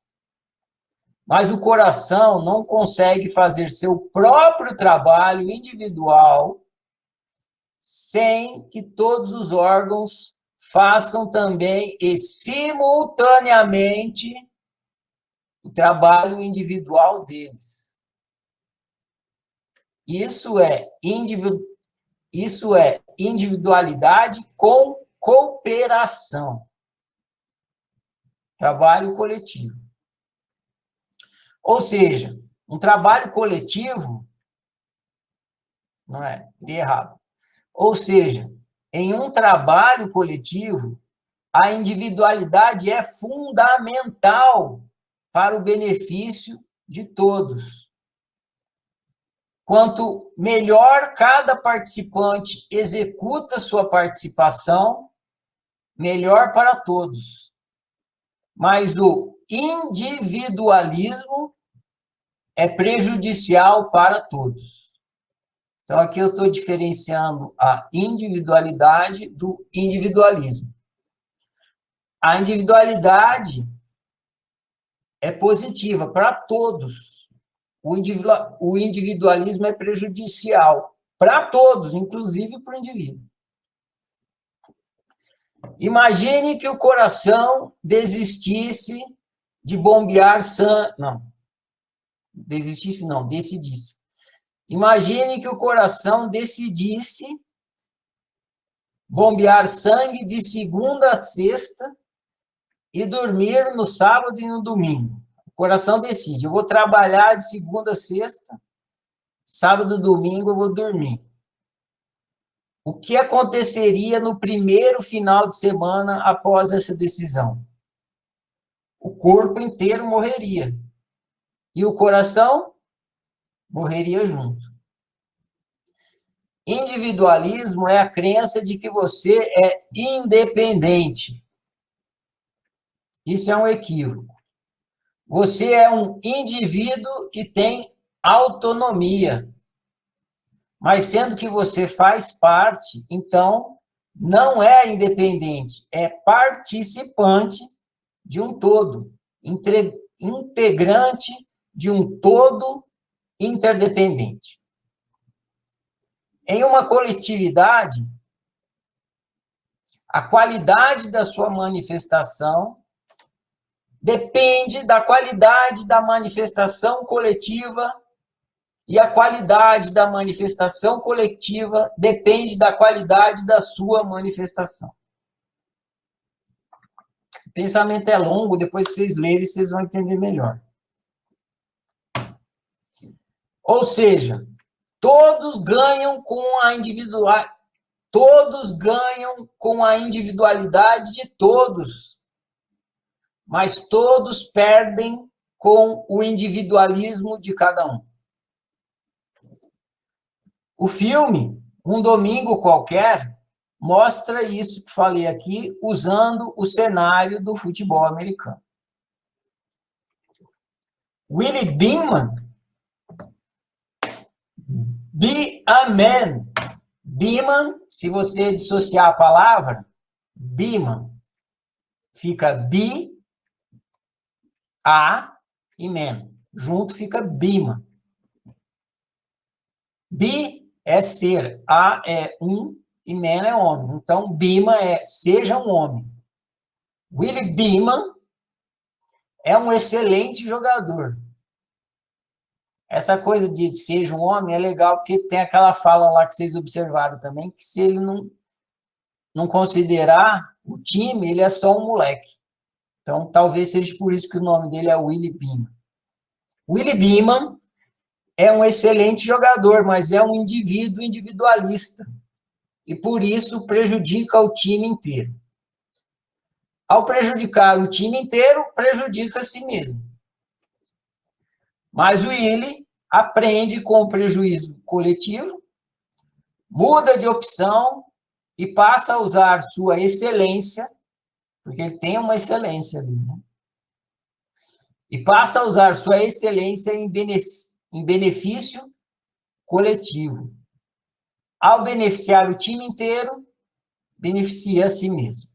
Mas o coração não consegue fazer seu próprio trabalho individual sem que todos os órgãos façam também e simultaneamente o trabalho individual deles. Isso é individualidade com cooperação. Trabalho coletivo. Ou seja, um trabalho coletivo não é errado. Ou seja, em um trabalho coletivo, a individualidade é fundamental para o benefício de todos. Quanto melhor cada participante executa sua participação, melhor para todos. Mas o individualismo é prejudicial para todos. Então, aqui eu estou diferenciando a individualidade do individualismo. A individualidade é positiva para todos. O individualismo é prejudicial para todos, inclusive para o indivíduo. Imagine que o coração desistisse de bombear sangue. Não. Desistisse, não, decidisse. Imagine que o coração decidisse bombear sangue de segunda a sexta e dormir no sábado e no domingo. O coração decide, eu vou trabalhar de segunda a sexta, sábado e domingo eu vou dormir. O que aconteceria no primeiro final de semana após essa decisão? O corpo inteiro morreria. E o coração morreria junto. Individualismo é a crença de que você é independente. Isso é um equívoco. Você é um indivíduo e tem autonomia. Mas sendo que você faz parte, então, não é independente, é participante de um todo, integrante de um todo interdependente. Em uma coletividade, a qualidade da sua manifestação depende da qualidade da manifestação coletiva e a qualidade da manifestação coletiva depende da qualidade da sua manifestação. O pensamento é longo, depois que vocês lerem, vocês vão entender melhor. Ou seja, todos ganham com a individualidade de todos, mas todos perdem com o individualismo de cada um. O filme, Um Domingo Qualquer, mostra isso que falei aqui, usando o cenário do futebol americano. Willie Beaman, be a man. Beaman, se você dissociar a palavra, Beaman, fica be, a e man. Junto fica Beaman. Be é ser, a é um e man é homem. Então, Beaman é seja um homem. Willie Beaman é um excelente jogador. Essa coisa de seja um homem é legal, porque tem aquela fala lá que vocês observaram também, que se ele não considerar o time, ele é só um moleque. Então, talvez seja por isso que o nome dele é Willie Beaman. Willie Beaman é um excelente jogador, mas é um indivíduo individualista. E, por isso, prejudica o time inteiro. Ao prejudicar o time inteiro, prejudica a si mesmo. Mas o Willie aprende com o prejuízo coletivo, muda de opção e passa a usar sua excelência, porque ele tem uma excelência ali, né? E passa a usar sua excelência em benefício coletivo. Ao beneficiar o time inteiro, beneficia a si mesmo.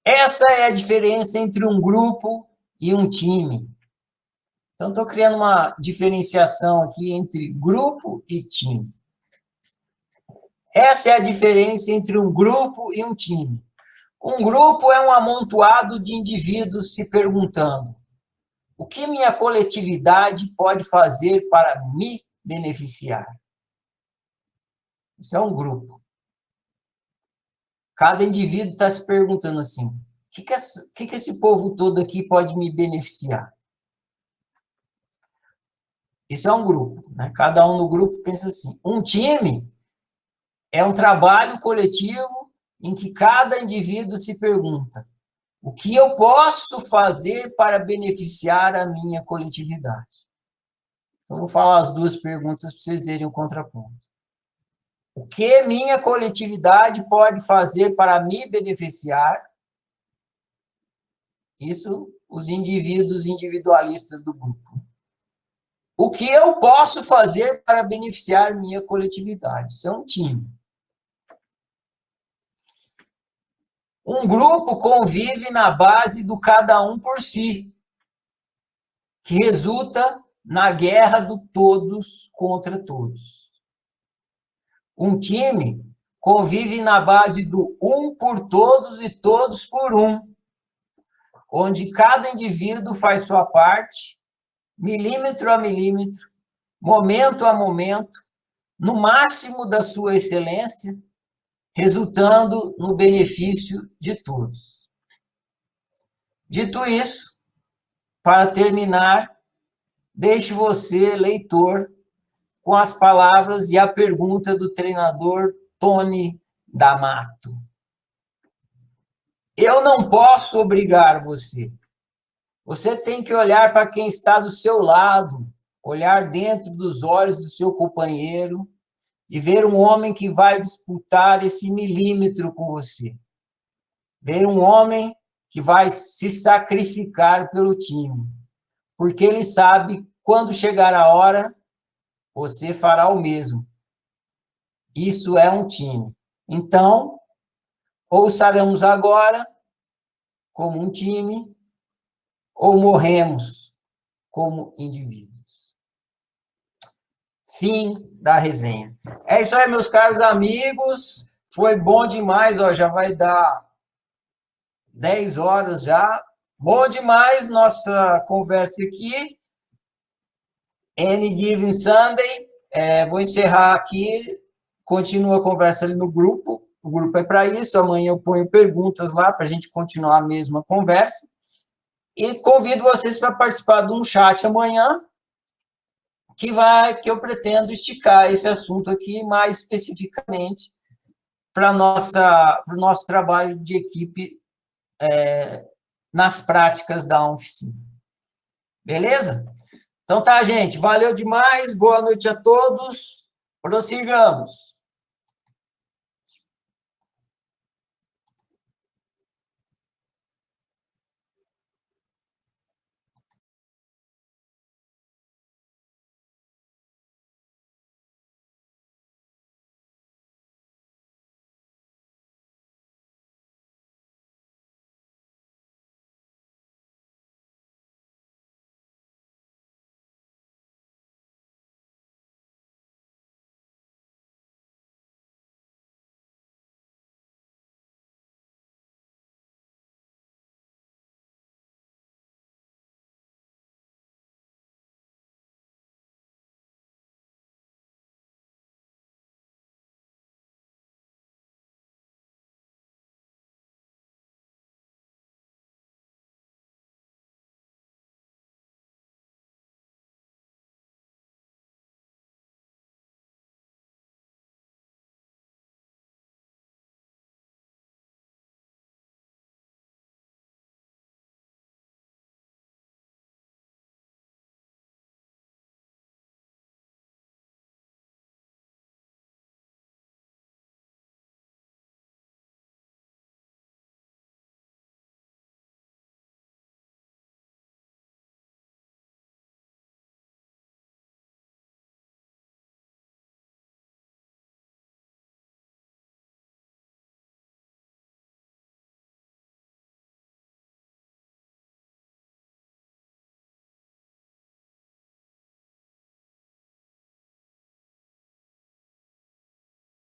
Essa é a diferença entre um grupo e um time. Então, estou criando uma diferenciação aqui entre grupo e time. Essa é a diferença entre um grupo e um time. Um grupo é um amontoado de indivíduos se perguntando: o que minha coletividade pode fazer para me beneficiar? Isso é um grupo. Cada indivíduo está se perguntando assim: o que esse povo todo aqui pode me beneficiar? Isso é um grupo, né? Cada um no grupo pensa assim. Um time é um trabalho coletivo em que cada indivíduo se pergunta: o que eu posso fazer para beneficiar a minha coletividade? Então, vou falar as duas perguntas para vocês verem o contraponto. O que minha coletividade pode fazer para me beneficiar? Isso, os indivíduos individualistas do grupo. O que eu posso fazer para beneficiar minha coletividade? Isso é um time. Um grupo convive na base do cada um por si, que resulta na guerra do todos contra todos. Um time convive na base do um por todos e todos por um, onde cada indivíduo faz sua parte, milímetro a milímetro, momento a momento, no máximo da sua excelência, resultando no benefício de todos. Dito isso, para terminar, deixo você, leitor, com as palavras e a pergunta do treinador Tony D'Amato. Eu não posso obrigar você. Você tem que olhar para quem está do seu lado, olhar dentro dos olhos do seu companheiro e ver um homem que vai disputar esse milímetro com você. Ver um homem que vai se sacrificar pelo time, porque ele sabe, quando chegar a hora, você fará o mesmo. Isso é um time. Então, ou estaremos agora como um time, ou morremos como indivíduos. Fim da resenha. É isso aí, meus caros amigos. Foi bom demais, ó, já vai dar 10 horas já. Bom demais nossa conversa aqui. Any Given Sunday. Vou encerrar aqui. Continua a conversa ali no grupo. O grupo é para isso. Amanhã eu ponho perguntas lá para a gente continuar a mesma conversa. E convido vocês para participar de um chat amanhã, que eu pretendo esticar esse assunto aqui mais especificamente para o nosso trabalho de equipe nas práticas da oficina. Beleza? Então tá, gente. Valeu demais. Boa noite a todos. Prossigamos.